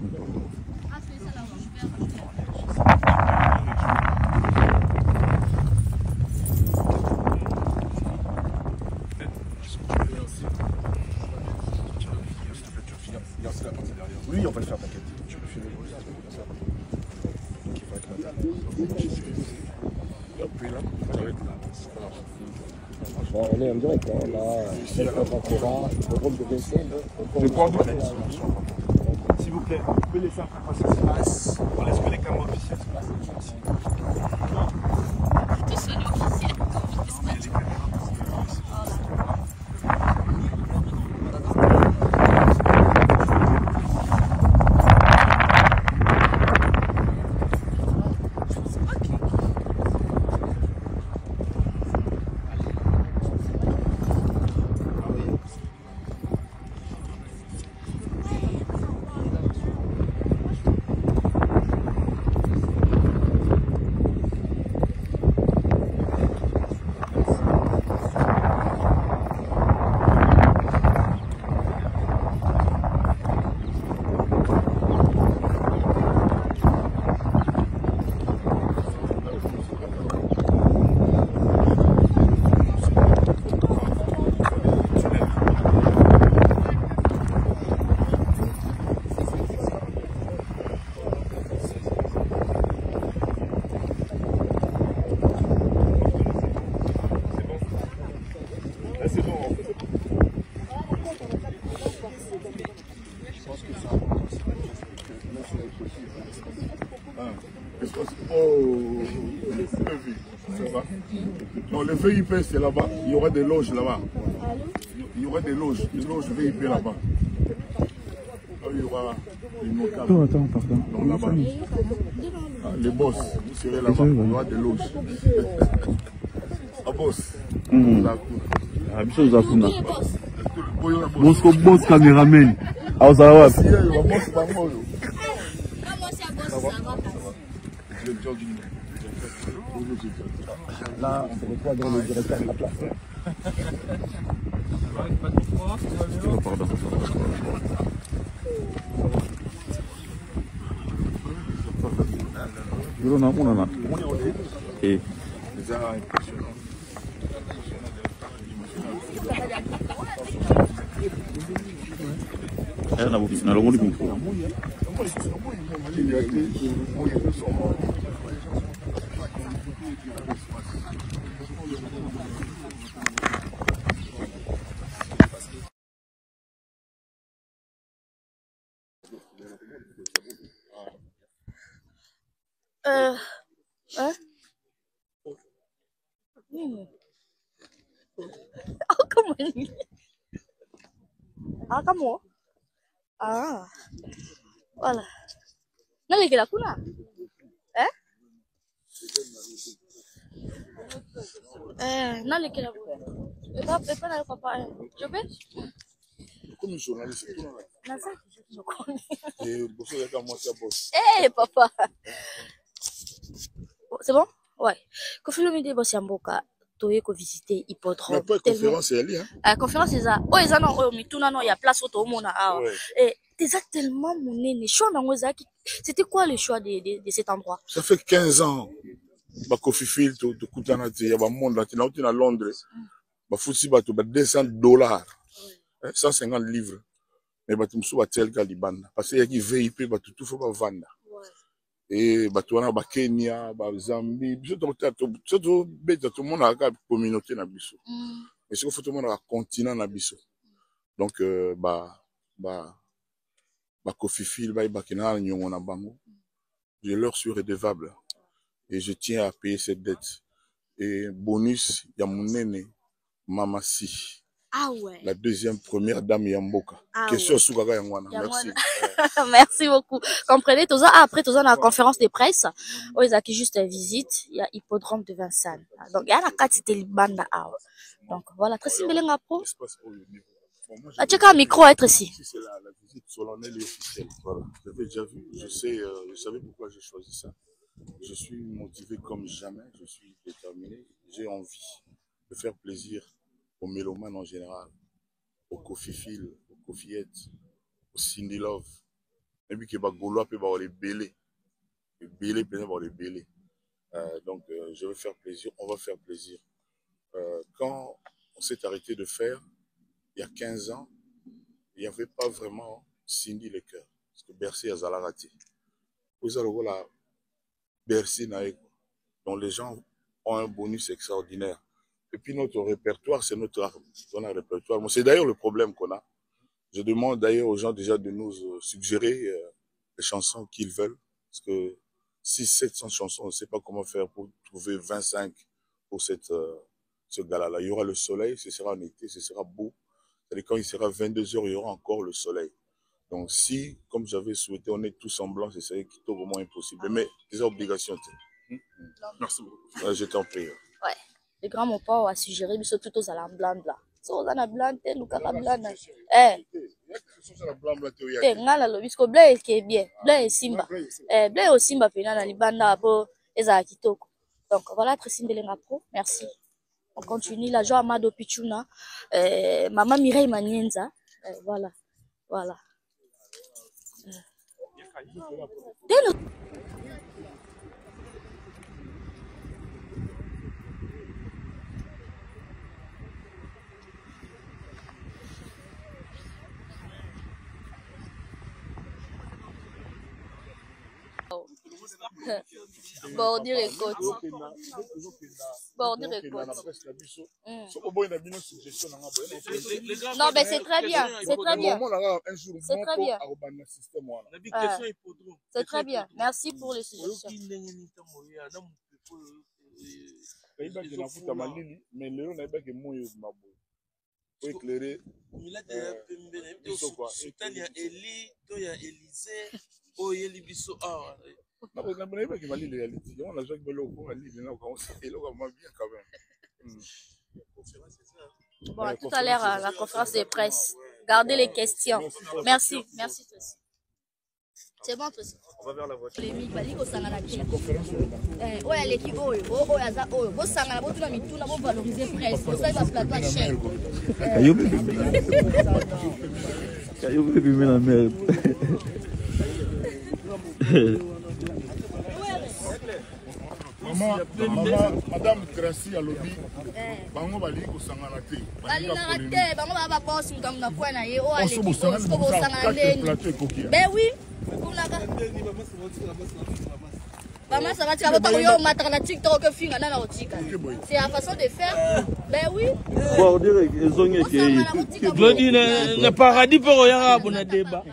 Oui, on va le faire, t'inquiète. Tu peux filer Bon, on est en direct, hein. Là, c'est le groupe de Vincennes. Je prends deux. S'il vous plaît, vous pouvez laisser un peu passer ce passe. On laisse que les caméras officielles se passer. Tout seul officiel. Non, le VIP c'est là-bas. Il y aura des loges là-bas. Il y aura des loges VIP là-bas. Il y aura des notables. Oh, attends, pardon. Donc là-bas. Ah, les boss, vous serez là-bas. Il y aura des loges. Ah, boss. Ah, Bicho Zakuna. Boss caméraman. Ah, ça va. Si, il y a boss par moi. Là, on se retrouve dans le directeur de la place. Oh, pardon. Et Hein? Oh, comment il... Ah, comment? Ah, voilà. Non, mais la kuna? Hein? Non, mais la kuna? Pas dans le papa. Je peux? Comme journaliste, je connais. et boss avec moi, c'est boss. Eh, papa! C'est bon? Ouais. Kofi Olomide boss Yamboka. Toye ko visiter hippodrome. Mais pas conférence elle hein. Ah conférence c'est ça. Oh ça non, oh mituna non, il y a place auto mona ah. Et déjà tellement monene, choix dans Ozaki. C'était quoi le choix de cet endroit? Ça fait 15 ans. Ba Kofi Field to kutana te ya ba monde là, tu à Londres. Ba fusi ba to ba $200. 150 livres. mais bato mosusu batielaka libanda parce que yaki VIP bato tout faut bavanda et bato wana bakenya bazambi biso tobeta tomonaka communauté na biso mais soki fo tomonaka continent na biso donc bakofifile bayebaki na nyongo na bango je leur suis redevable et je tiens à payer cette dette et bonus ya monene Mama Si. Ah ouais. La deuxième première dame Yamboka. Question sur Gaga Yangwana. Merci. Merci beaucoup. Comprenez, après, dans la conférence de presse, ils ont juste une visite, il y a hippodrome de Vincennes. Donc, il y a la carte de Libanda. Donc, voilà, très simple, les pro. Tu as un micro à être ici. C'est la visite solennelle et officielle. Voilà. J'avais déjà vu. Je savais pourquoi j'ai choisi ça. Je suis motivé comme jamais. Je suis déterminé. J'ai envie de faire plaisir aux mélomanes en général, aux Kofifil, aux Kofiettes, aux Cindy Love. Et puis que Bagolo peut avoir les bélés. Les bélés peut avoir les bélés. Donc, je vais faire plaisir. On va faire plaisir. Quand on s'est arrêté de faire, il y a 15 ans, il n'y avait pas vraiment Cindy le cœur. Parce que Bercy a Zalarati. Vous allez voir la Bercy Naïko. Donc, les gens ont un bonus extraordinaire. Et puis notre répertoire, c'est notre arme. On a un répertoire. Bon, c'est d'ailleurs le problème qu'on a. Je demande d'ailleurs aux gens déjà de nous suggérer les chansons qu'ils veulent. Parce que 600-700 chansons, on ne sait pas comment faire pour trouver 25 pour ce gala-là. Il y aura le soleil, ce sera en été, ce sera beau. C'est-à-dire quand il sera 22 h, il y aura encore le soleil. Donc si, comme j'avais souhaité, on est tous en blanc, c'est vraiment impossible. Mais des obligations. Merci beaucoup. Je t'en prie. Ouais. Le grand mon père a suggéré, mais surtout aux alarmes blancs là. So, on a blanc, t'es Lucas blanc. Ngala lo, puisque blanc est bien, blanc est Simba. Blanc est Simba, puis na libanda pour les akitoko. Donc voilà, très simple les pro. Merci. On continue la joie Amado Pichuna, Maman Mireille Manienza. Voilà, voilà. Bordir et côte. Bordir et côte. Non, mais c'est très bien. C'est très bien. C'est très bien. C'est très bien. Merci pour les suggestions. Éclairer. Bon, tout à l'heure, la conférence de presse. Gardez les questions. Merci. Merci, toi aussi. C'est bon, toi aussi. On va vers la voiture. Ouais, l'équipe, vous valoriser presse. Vous savez, parce que la place chère. Madame Tracy a lobby. Bango bali ko sangana te. Bali na te, bango ba ba boss ngam na kwa na ye o ale ko sangana ndeni. Ben oui. Maman, ça va tirer votre yo matana TikTok que finga na otika. C'est la façon de faire. Ben oui. Bon, on dirait qu'ils ont été. Glody le paradis pour yara bona débat.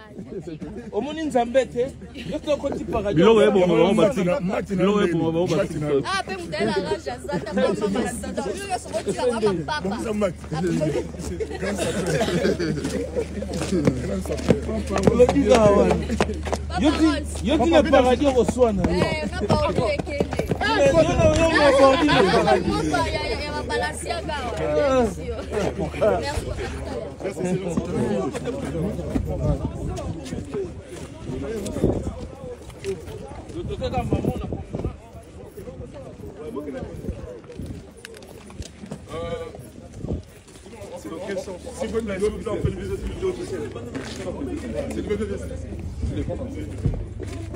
Au monde nzambete, yo to ko ti paradis. Bilo we bon on batina. Bilo we bon on batina. Ah, pe mutela raja zata mama masada. Yo so botika mama papa. Glody gawan. Yo ti le paradis au soin na.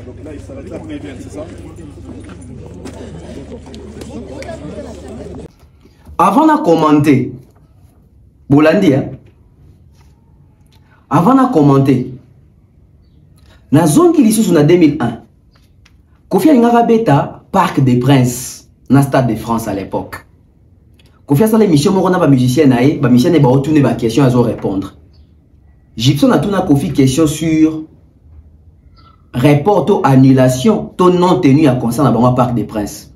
Donc là, il s'arrête là pour les biens, c'est ça? Avant de commenter, Bolandi, avant de commenter, dans la zone qui est en 2001, Kofi a beta Parc des Princes, dans le Stade de France à l'époque. Kofi a fait l'émission, on a des musiciens, les musiciens ont retourné des questions à répondre. Gibson a tourné Kofi question sur report ou annulation, ton non tenu à concert dans le Parc des Princes.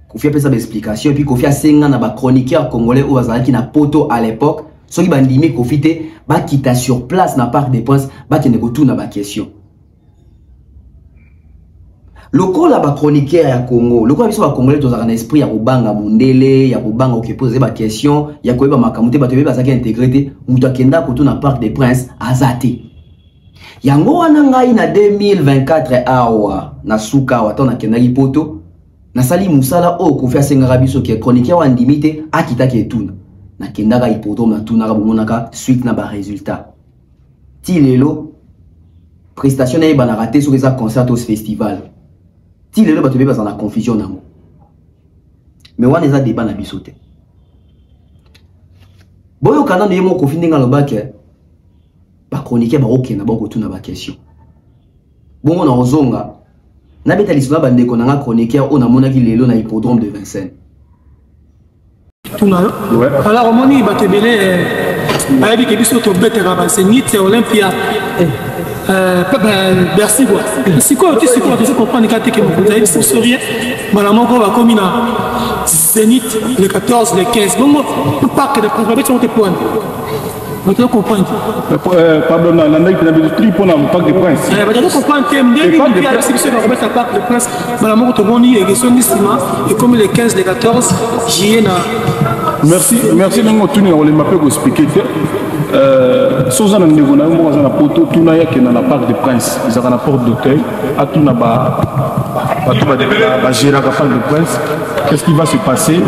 Kofi a fait sa explication, et puis Kofi a 5 ans dans les chroniqueurs congolais ou qui na poto à l'époque, ceux qui ont dit Kofi te sur place dans le Parc des Princes, qui ne retourne dans question. Le corps là bas chroniqueur à Congo, le corps biso ba congolais dans un esprit ya kobanga mundele, ya kobanga qui poser ba question, ya koyeba makamute ba tebe ba saki intégrité, mutu akenda ko na Parc des Princes azate. Yango wana ngai na 2024 awa na suka wa tona kenda poto, na sali musala o ko fa senga biso ki chroniqueur wa ndimite akita ki etuna. Na kenda ga ipoto na tuna ga bomonaka suite na ba résultat. Ti lelo prestation na ba na raté sur les concerts au festival. Si les gens sont dans la confusion, mais on a débat na bisote. Bon, au Canada, il y a un confinement dans le bac. Ba chroniquer ba ok na banko tuna ba question. Bon, on a ozonga. Na beta lisona bande ko na chroniqueur on a monaki lelo na hippodrome de Vincennes. Tuna. Ouais. Alors on moni ba tebele ayebi ke biso to betera ba Zénith Olympia. Merci quoi. C'est quoi tu sais quoi tu comprends que tu es sourire maman on va comme na Zénith le 14 le 15 bon parc de programme tu te points. Vous comprenez? Pardon, la naïf n'a pas de pour le Parc des Princes. Vous comprenez? Il y a la réception de remettre à Parc des Princes. Maman on te moni et son estimant et comme le 15 le 14 j'y merci merci de m'entendre on les m'a pas expliqué. Soza na ndeko na mo na poto tuna yake na Parc des Princes ils ont la porte d'hôtel à tuna ba gérer la Parc des Princes. Qu'est-ce qui va se passer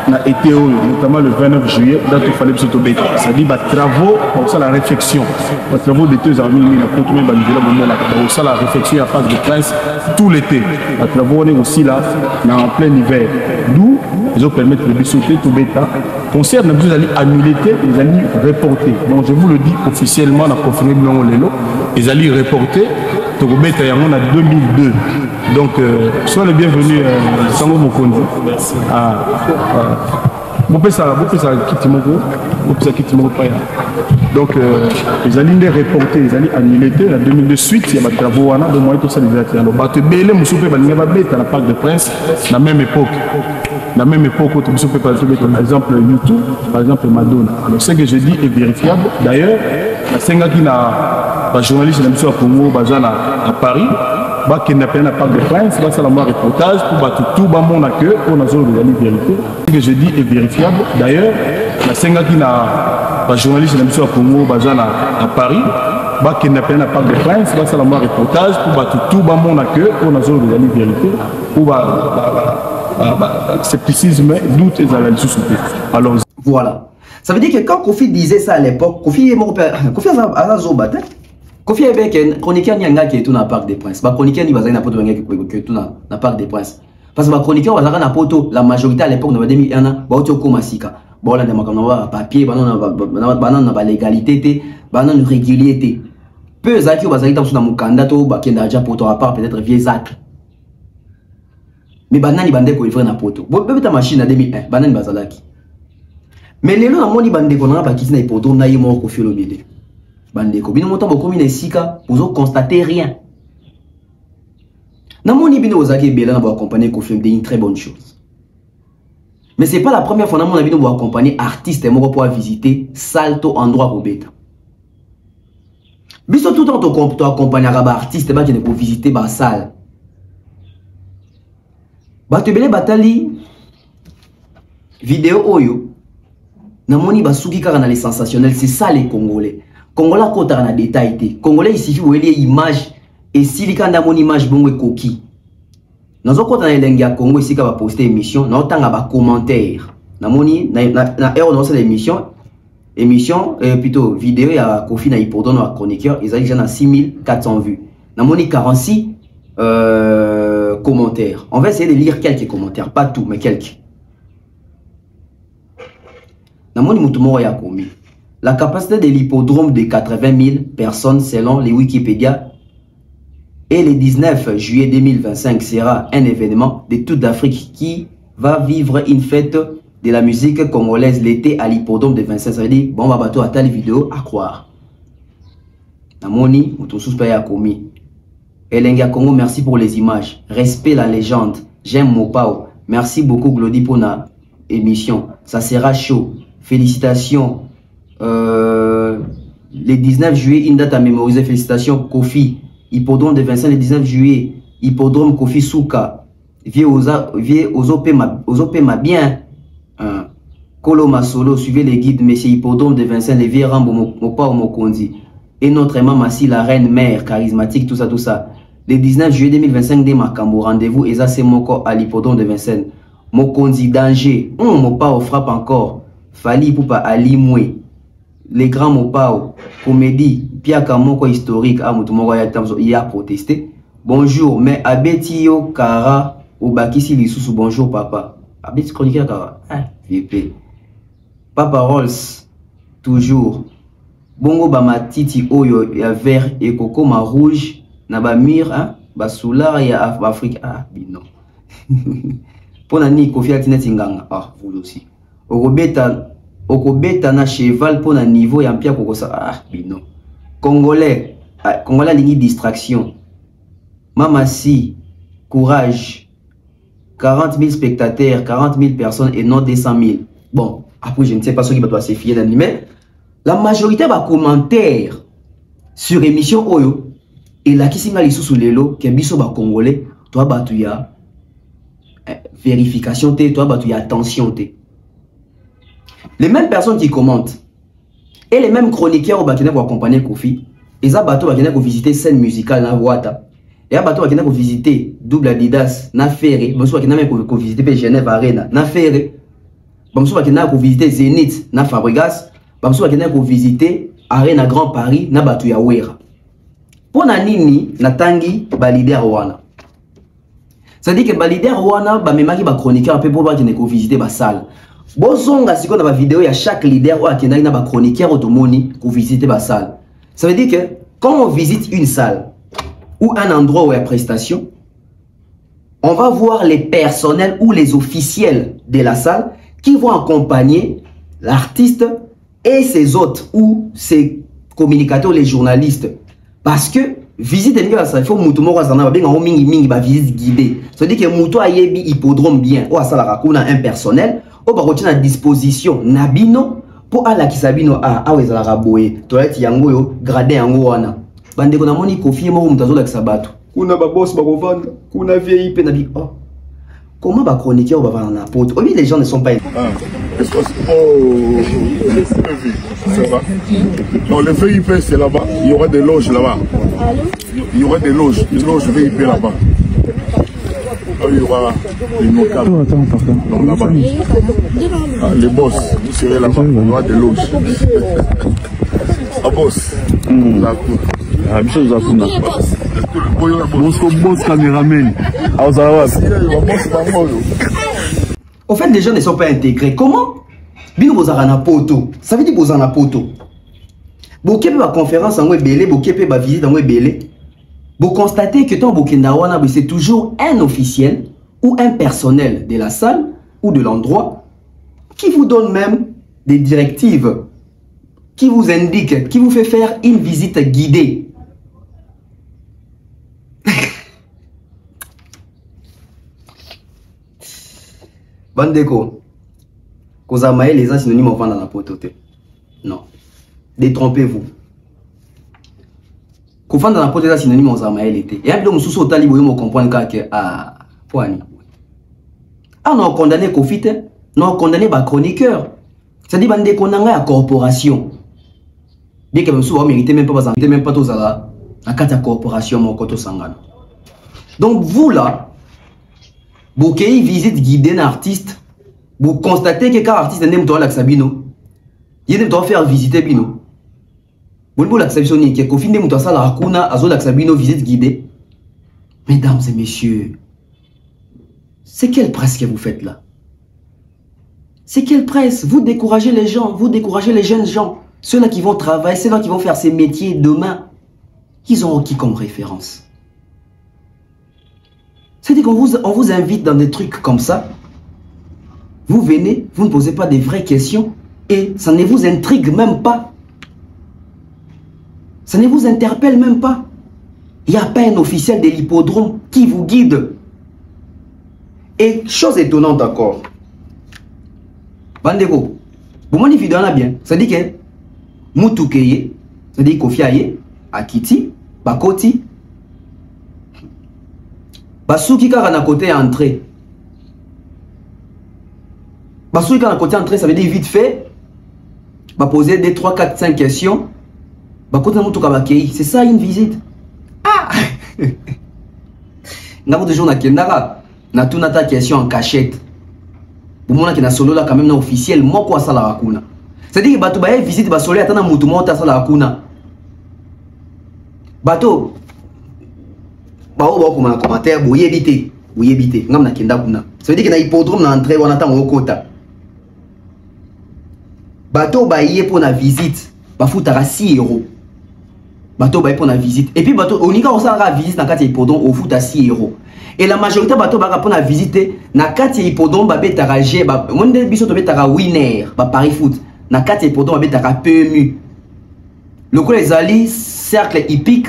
na été notamment le 29 juillet date il fallait surtout bête ça dit travaux pour ça la réflexion les travaux d'été ils ont mis la poto mais pour ça la réflexion à Parc des Princes tout l'été les travaux on est aussi là en plein hiver d'où ils ont permis de sauter tout bêta concert n'a plus annulé ils allaient reporter donc je vous le dis officiellement la confirmé non lelo ils allaient reporter donc bêta y en a 2002 donc sois le bienvenu Sango Mokondi vous pouvez ça quitter mon pas donc ils allaient reporter ils allaient annuler la 2002 suite il y a des travaux de moi tout ça les ateliers bah te belé mon souper bah bêta la Parc des Princes la même époque où tu peux par exemple YouTube, par exemple Madonna. Alors ce que je dis est vérifiable. D'ailleurs, la Senga qui n'a pas journaliste de à Congo, à Paris, qui n'a pas Parc des Princes, va faire un reportage pour tout le monde accueil pour la zone de la vérité. Ce que je dis est vérifiable. D'ailleurs, la Senga qui n'a pas journaliste de à Congo, à Paris, qui n'a pas Parc des Princes, va faire un reportage pour tout le monde accueil pour la zone de la vérité. Scepticisme, doute et analyse. Alors voilà. Ça veut dire que quand Kofi disait ça à l'époque, Kofi a zobat. Kofi a dit chroniqueur nyanga qui est tout dans le Parc des Princes. Ba chroniqueur ni bazana poto nyanga qui est tout dans le Parc des Princes. Parce que ba chroniqueur bazana na poto la majorité à l'époque dans 2001 ba auto komasika. Bon là ndema comme na papier banan na ba légalité banan régularité. Peu zaki bazali tam na mukanda to ba kenda ja poto à part peut-être vieux actes. Mais banani bande ko ifra na poto. Bo bebe ta machine à 2001, banani bazalaki. Mais lelo na moni bande ko na ba kisi na poto na yimo ko filo bide. Bande ko bino moto ba komi na sika, vous constatez rien. Na moni bino ozaki bela na ba accompagner ko film une très bonne chose. Mais c'est pas la première fois na moni bino ba accompagner artiste moko pour visiter salto endroit ko beta. Biso tout temps to accompagner ba artiste ba qui ne pour visiter ba salle. Batebele batali vidéo oyo namoni basuki kaka na les sensationnels c'est ça les Congolais. Congolais kota na détail té. Congolais il suffit wele image et silikanda mon image bongo koki. Nazo kota na elengi ya Congo ici ka ba poster émission na otanga ba commentaire. Namoni na heure dans cette émission plutôt vidéo ya Kofi na hippodrome na chroniqueur ils déjà na 6400 vues. Namoni 46 commentaires. On va essayer de lire quelques commentaires, pas tout, mais quelques. Namoni mutumo ya komi. la capacité de l'hippodrome de 80 000 personnes selon les Wikipédia. Et le 19 juillet 2025 sera un événement de toute l'Afrique qui va vivre une fête de la musique congolaise l'été à l'hippodrome de Vincennes. Ça veut dire, bon, bateau à telle vidéo à croire. Namoni, Moutoussous Paya Komi. Elenga Congo, merci pour les images. Respect la légende. J'aime Mopao. Merci beaucoup, Glody, pour la émission. Ça sera chaud. Félicitations. Le 19 juillet, une date à mémoriser. Félicitations, Kofi. Hippodrome de Vincennes, le 19 juillet. Hippodrome Kofi Souka. Vieux aux OP bien. Koloma Solo, suivez les guides, Monsieur Hippodrome de Vincennes, les vieux Rambo, Mopao Mokondi. Et notre Mamassi, la reine mère, charismatique, tout ça. Le 19 juillet 2025, des Makambo, rendez-vous, et ça c'est Moko à l'hippodrome de Vincennes. Mokondi, danger, Mopao frappe encore. Fali Poupa Ali Moué. Les grands Mopao, comédie, Piaka Moko historique, Moutoumoko y a protesté. Bonjour, mais Abetio Kara, Obakisi Lissoussou, bonjour papa. Abeti chroniqueur Kara, VP. Papa Rolls, toujours. Bongo Bamatiti Oyo ya vert et coco ma rouge na ba mire hein ba solar ya Afrique bino. Pona ni Kofi Atineti nganga vous aussi. Okobeta na cheval pona niveau ya mpia kokosa bino. Congolais lingi distraction. Mama si courage. 40 000 spectateurs, 40 000 personnes et non 200 000. Bon, après je ne sais pas ce qui va se fier d'animer. La majorité va commenter sur émission Oyo et la kisinga lisu sous lelo que biso ba congolais toi batuya vérification té toi batuya attention té. Les mêmes personnes qui commentent et les mêmes chroniqueurs au bakina pour accompagner Kofi, ils a bateau bakina pour visiter scène musicale na Wata. Et a bateau bakina pour visiter Double Adidas na Ferré, bateau bakina pour visiter Genève Arena na Ferré. Bateau bakina pour visiter Zénith na Fabregas. Bamso bakena ko visiter Arena Grand Paris na batu ya wera. Pona nini natangi ba leader wana. Ça dit que ba leader wana ba memaki ba chroniqueur pe pour ba kene ko visiter ba salle. Bozonga siko na ba vidéo ya chaque leader wa kena na ba chroniqueur automoni ko visiter ba salle. Ça veut dire que quand on visite une salle ou un endroit où il y a prestation, on va voir les personnels ou les officiels de la salle qui vont accompagner l'artiste et ses hôtes ou ses communicateurs, les journalistes. Parce que visite il faut visite guidée. Ça veut dire que Mouto a yebi hippodrome bien. Ou à un personnel. Ou à disposition Nabino pour ala kisabino a wezala boye. Toilette yango yo gradé yango wana. Bande kona moni Kofi mo mutazola kisabatu. Kuna ba boss ba kovanda, kuna vieille pe na bi. Comment va chroniquer ou va na pote? Oui, les gens ne sont pas. Ça va. Non, le VIP c'est là-bas. Il y aura des loges là-bas. Il y aura des loges. Une loge VIP là-bas. Il y aura une locale. Donc là-bas. Les boss, vous serez là-bas. Il y aura des loges. Ah boss. Boss caméraman. Au fait, les gens ne sont pas intégrés. Comment? Bino bozarana poto. Ça veut dire bozana poto. Bokepe ba conférence en belé, bokepe ba visite en belé. Vous constatez que tant Bokendawana, c'est toujours un officiel ou un personnel de la salle ou de l'endroit qui vous donne même des directives, qui vous indique, qui vous fait faire une visite guidée. Bandeko, Kozamae, les gens synonymes en dans la potote. Non. Détrompez-vous. Koufan dans la potote, synonyme en Zamae l'été. Et un peu de sous au talibou, vous comprenez que poani. Non, condamné Kofite, non, condamné par chroniqueur. C'est-à-dire, bandeko, on a la corporation. Bien que vous méritez même pas tous à la carte corporation, mon koto sangano. Donc, vous là, vous qui visite guider un artiste, vous constatez que quand l'artiste n'aime pas l'axabino, il doit faire visiter bino. Vous voulez l'axabino qui est confiné, vous doit faire la racuna, à l'axabino visite guidée. Mesdames et messieurs, c'est quelle presse que vous faites là? C'est quelle presse? Vous découragez les gens, vous découragez les jeunes gens. Ceux-là qui vont travailler, ceux-là qui vont faire ces métiers demain, ils auront qui comme référence? C'est-à-dire qu'on vous invite dans des trucs comme ça. Vous venez, vous ne posez pas des vraies questions et ça ne vous intrigue même pas. Ça ne vous interpelle même pas. Il n'y a pas un officiel de l'hippodrome qui vous guide. Et chose étonnante encore. Bandego, vous m'en vidéo là bien. Ça dit que Moutoukeye, ça dit Kofiaye, Akiti, Bakoti, Basuki kara na côté entrée. Basuki kara na côté entrée, ça veut dire vite fait. Va poser des 3, 4, 5 questions. Bakoti na Moutouka Bakei. C'est ça une visite. Ah! N'a pas toujours na kendara. Na tout nata question en cachette. Pour moi qui na solo là quand même na officiel. Moi quoi ça la rakuna. C'est-à-dire que bato baye visite basolo atana mutu mota ça la rakuna. Bato bao comme un commentaire boye bité ngam na kenda kuna. Ça veut dire que na hippodrome na entrée on attend au quota. Bato baye pour la visite ba futara 6 euros. Bato baye pour la visite et puis bato onika on la visite na kati hippodrome au futa 6 euros. Et la majorité bato ba pour la visite na kati hippodrome ba betara G ba monde biso to betara winner ba Paris foot na kati hippodrome ba betara PMU. Le coup les ali cercle hippique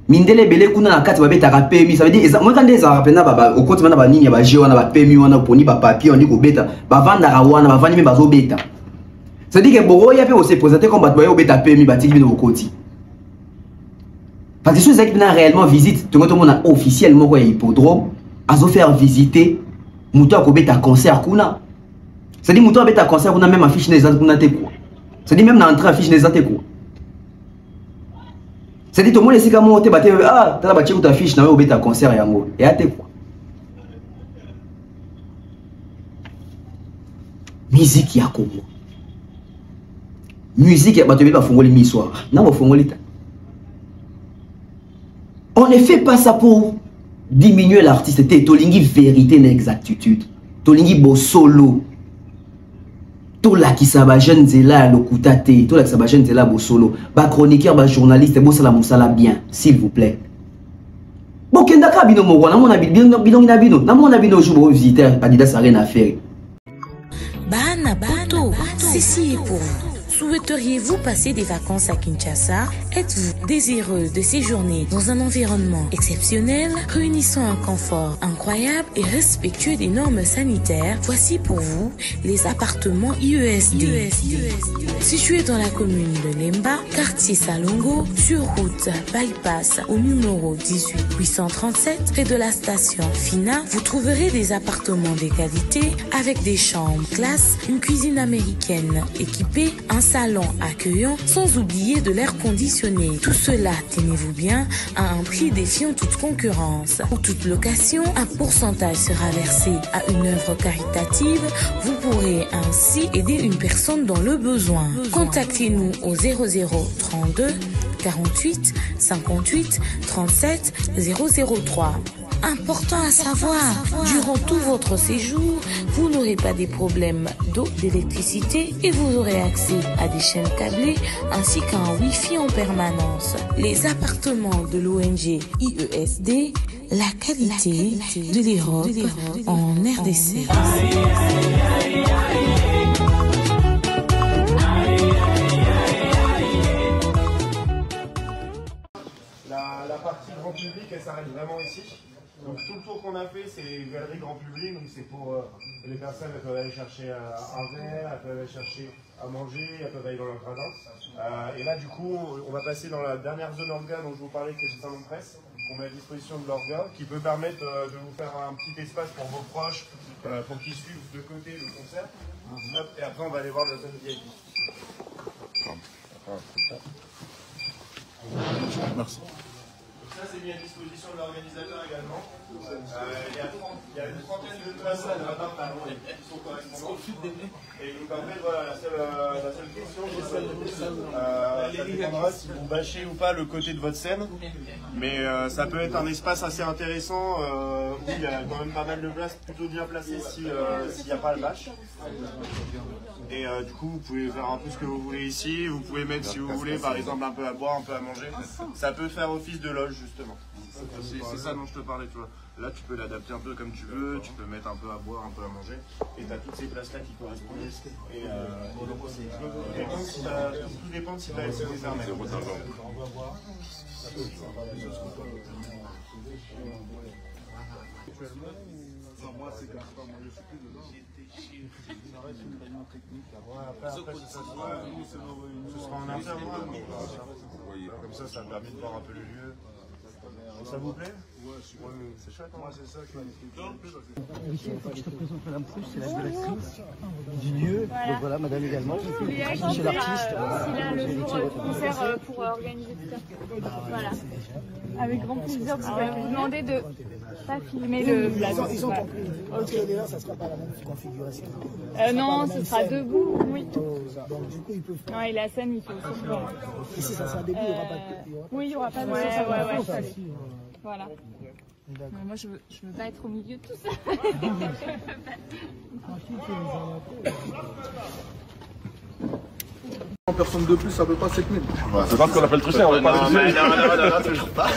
mindele belé kuna na kati ba betara PMU, ça veut dire moi quand des arapena ba au compte na ba nini ba G wana ba PMU wana poni ba papier on dit ko beta ba vanda wana ba vandi me bazo beta. Ça veut dire que Boro ya peut aussi présenter comme bato ba beta PMU ba tiki bino au côté. Parce que ceux qui viennent réellement visite, tout le monde a officiellement quoi hippodrome, à se faire visiter, mouton à beta concert kuna. Ça dit mouton à beta concert kuna même affiche les kuna te quoi. Ça dit même dans l'entrée affiche les te quoi. Ça dit tout le monde ici comme te batte ah t'as battu ta affiche na au beta concert yango et à te quoi. Musique ya Congo. Musique ya bato ba fongoli mi soir. Na ba fongoli ta. On ne fait pas ça pour diminuer l'artiste. Tolingi vérité n'exactitude. Tolingi bo solo. Tola qui saba jeune zela lokutate. Tola qui saba jeune zela bo solo. Ba chroniqueur, ba journaliste, bo sala musala bien, s'il vous plaît. Bon kenda ka bino mo wana mona bino ina bino. Na mona bino jour visiteur Adidas Arena affaire. Bana Poto, ceci est pour vous. Souhaiteriez-vous passer des vacances à Kinshasa? Êtes-vous désireux de séjourner dans un environnement exceptionnel, réunissant un confort incroyable et respectueux des normes sanitaires? Voici pour vous les appartements IESD. Situés dans la commune de Lemba, quartier Salongo, sur route Bypass au numéro 18837, près de la station Fina, vous trouverez des appartements de qualité avec des chambres classe, une cuisine américaine équipée, un salon accueillant, sans oublier de l'air conditionné. Tout cela, tenez-vous bien, à un prix défiant toute concurrence. Pour toute location, un pourcentage sera versé à une œuvre caritative. Vous pourrez ainsi aider une personne dans le besoin. Contactez-nous au 0032 48 58 37 003. Important à savoir, durant tout votre séjour, vous n'aurez pas des problèmes d'eau, d'électricité et vous aurez accès à des chaînes câblées ainsi qu'à un Wi-Fi en permanence. Les appartements de l'ONG IESD, la qualité de l'Europe en RDC. La partie grand public, elle s'arrête vraiment ici. Donc tout le tour qu'on a fait, c'est galerie grand public, donc c'est pour les personnes, elles peuvent aller chercher un verre, elles peuvent aller chercher à manger, elles peuvent aller dans leur jardin. Et là du coup, on va passer dans la dernière zone orga dont je vous parlais, qui est le salon de presse, qu'on met à disposition de l'orga, qui peut permettre de vous faire un petit espace pour vos proches, pour qu'ils suivent de côté le concert. Et après on va aller voir la zone VIP. Merci. Ça c'est mis à disposition de l'organisateur également. Il y a une trentaine de personnes qui sont correspondantes. Et donc en fait voilà, la seule question c'est celle ça dépendra si vous bâchez ou pas le côté de votre scène. Mais ça peut être un espace assez intéressant où il y a quand même pas mal de place plutôt bien placée s'il n'y a pas le bâche. Et du coup, vous pouvez faire un peu ce que vous voulez ici. Vous pouvez mettre, si vous voulez, par exemple, un peu à boire, un peu à manger. Ça peut faire office de loge, justement. C'est ça dont je te parlais, tu vois. Là, tu peux l'adapter un peu comme tu veux, tu peux mettre un peu à boire, un peu à manger, et tu as toutes ces places-là qui correspondent. Et tout dépend si tu as essayé de faire un moi, c'est comme ça, moi je suis plus dedans. Après, ce sera en interne, comme ça me permet de voir un peu le lieu. Ça vous plaît? Ouais, c'est chouette, moi c'est ça que je te présente Madame Proust, c'est la directrice du lieu. Voilà. Donc voilà, Madame également. Je suis l'artiste. Le concert pour organiser tout ça. Voilà. Avec grand plaisir, je vais vous demander de pas filmer le blason. Ils ont compris. Ok, déjà, ça ne sera pas la même configuration. Non, ce sera debout, oui. Donc du coup, ils peuvent pas. Non, et la scène, il faut aussi voir. Et si ça sera debout, il n'y aura pas de. Oui, il n'y aura pas de. Ouais. Voilà. Moi, je veux pas être au milieu de tout ça. Personne de plus, ça peut pas 7000. C'est pas ce qu'on appelle tricher, on va pas non, toujours pas.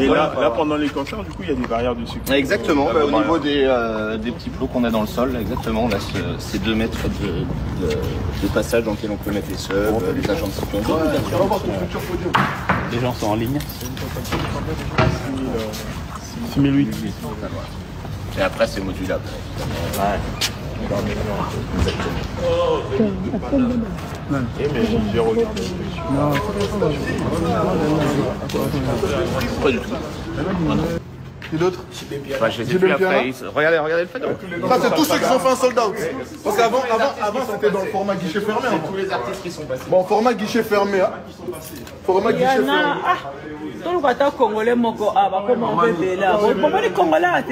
Et là, pendant les concerts, du coup, il y a des barrières de sucre. Exactement, au niveau des petits plots qu'on a dans le sol, exactement, on a ces 2 mètres de passage dans lequel on peut mettre les subs, les agents de sécurité. Les gens sont en ligne. 6008. Et après, c'est modulable. Mais j'ai regardé. Non, pas du tout. Et d'autres? Je les ai plus après. Regardez le fait. Ça, c'est tous ceux qui ont fait un sold out. Parce qu'avant, c'était dans le format guichet fermé. Tous les artistes qui sont passés. Bon, format guichet fermé. Format guichet fermé. Tout le Congolais, comment on veut là. Pourquoi les Congolais?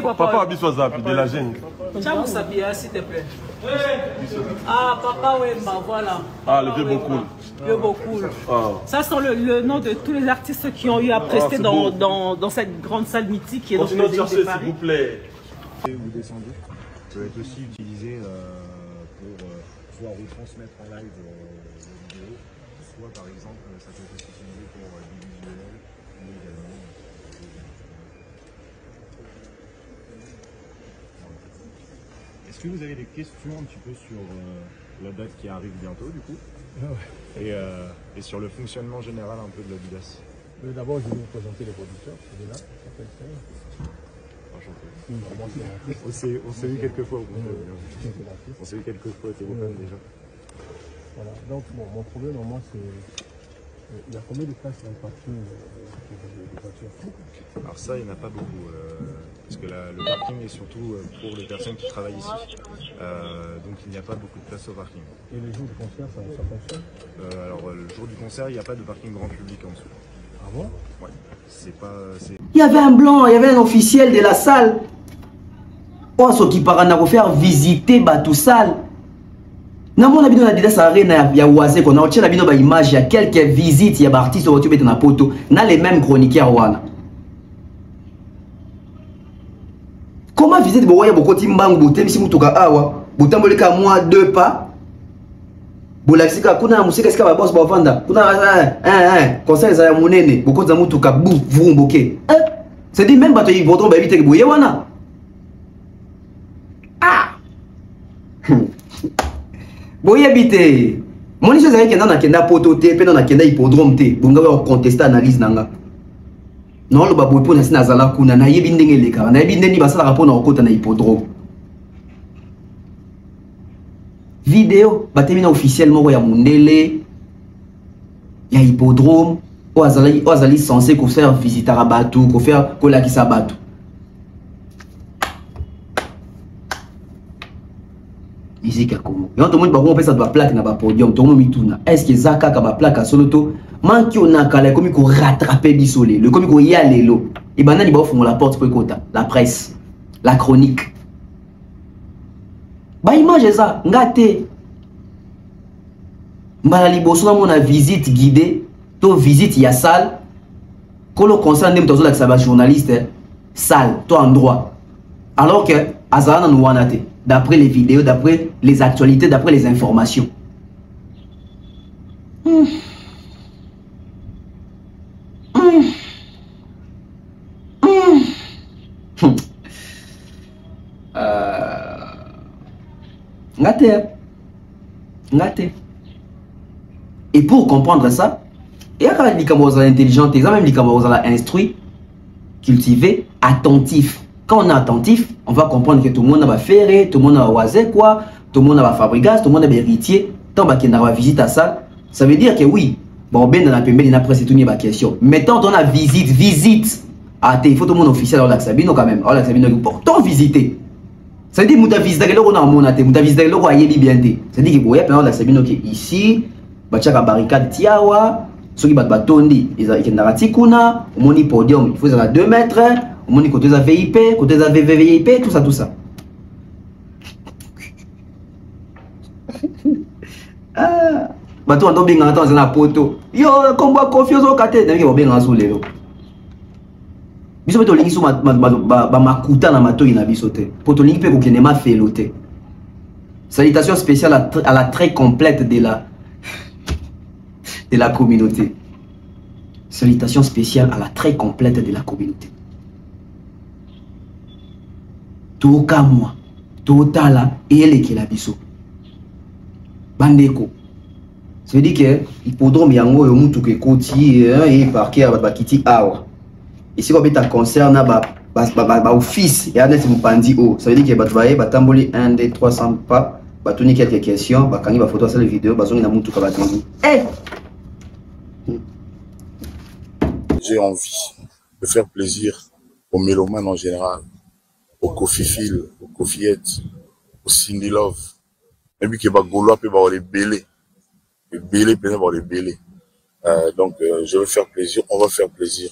Papa a besoin de la gêne. Tiens, Sabia, s'il te plaît. Ah, Papa Wemba, voilà. Ah, le vieux Bokoul. Vieux Bokoul. Ça, c'est le nom de tous les artistes qui ont eu à prester dans cette grande salle mythique qui est dans le musée de Paris. S'il vous plaît. Ou descendu peut être aussi utilisé pour soit retransmettre en live la vidéo, soit par exemple, ça peut être aussi utilisé pour du visuel, mais également. Est-ce que vous avez des questions un petit peu sur la date qui arrive bientôt du coup et sur le fonctionnement général un peu de l'Adidas? D'abord, je vais vous présenter les producteurs. C'est là, ça s'appelle Serge. On s'est vu quelques fois au On s'est vu quelques fois au téléphone déjà. Voilà, donc mon problème moi c'est il y a combien de places dans le parking de voitures? Alors ça, il n'y en a pas beaucoup, parce que le parking est surtout pour les personnes qui travaillent ici. Donc il n'y a pas beaucoup de place au parking. Et le jour du concert, ça fonctionne? Alors le jour du concert, il n'y a pas de parking grand public en dessous. Ah bon? Ouais, c'est pas... Il y avait un blanc, il y avait un officiel de la salle. On s'en qui parle faire visiter tout salle. Na mon habito na Adidas Arena ya Oise qu'on a retiré la vidéo ba image, il y a quelques visites, il y a artistes au YouTube na poto, na les mêmes chroniqueurs wana. Comment visiter boya boko timbangu botem si mutuka awa, botamboleka moi 2 pas. Bolakisika kuna musika sika ba boss ba vanda. Kuna conseil za munene, boko za mutuka bu vumboke. C'est dit même bato yi vodron ba éviter que boye wana. Ah. Boye bité. Mon chose avec na kenda poto te pe na kenda hippodrome te. Bonga ba contester analyse nanga. Non lo ba boye pona sina zala kuna na yebi ndenge leka. Na yebi ndeni basala rapport na okota na hippodrome. Vidéo batemina officiellement ya mundele ya hippodrome o azali censé ko faire visiter à Batou, ko faire ko lakisa Batou. Musique à Congo. Et on te montre on peut ça doit plaque na ba podium, to mo mituna. Est-ce que Zaka ka ba plaque à soloto manki on a kala comme ko rattraper bisolé, le comme ko ya lelo. Et banani ba ofongo la porte pour kota, la presse, la chronique. Ba image ça ngate. mbala liboso na mona visite guidée to visite ya salle kolo concerne ndem tozo la ba journaliste salle to endroit alors que azana no wana te d'après les vidéos, d'après les actualités, d'après les informations. Ngate. Et pour comprendre ça, il y a des camarades intelligents, il y a même des camarades instruits, cultivés, attentifs. Quand on est attentif, on va comprendre que tout le monde va faire, tout le monde va oiser quoi, tout le monde va fabriquer, tout le monde va héritier. Tant qu'il y a une visite à ça, ça veut dire que oui, bon, ben dans la période, il y a presque tout une question. Mais tant on a visite, il faut tout le monde officiel dans l'Axabino quand même. Alors l'Axabino, pourtant visiter. Ça veut dire que tu as visité le roi, tu as visité le roi, il est bien. Ça veut dire que il y a plein de l'Axabino qui ici, il y a une barricade Tiawa, ceux qui battent Tondi, ils ont une Tikuna, au podium, il faut 2 mètres. On dit côté VIP, côté VVIP, tout ça. Ah, bato ando benga ata na poto. Yo, komba confiance au kate, ndenge ba benga so lelo. Biso beto lingi so ba makuta na matoi na biso te. Poto lingi pe ko kenema felo te. Salutation spéciale à la très complète de la communauté. Salutation spéciale à la très complète de la communauté. Toka moi, totala et elle qui la biso. Bandeko. Ça veut dire que hippodrome yango yo mutu ke koti et parquet à bakiti awa. Ici on beta concerne ba office et anet mupandi o. Ça veut dire que batvaye batamboli 1 2 300 pas, batuni quelques questions, bakangi ba photo sur la vidéo, bazongi na mutu ka batangi. J'ai envie de faire plaisir aux mélomanes en général, aux Kofifil, aux Kofiettes, aux Cindy Love. Et puis que Gaulois peut avoir les bélés. Les bélés peut avoir les bélés. Donc je vais faire plaisir, on va faire plaisir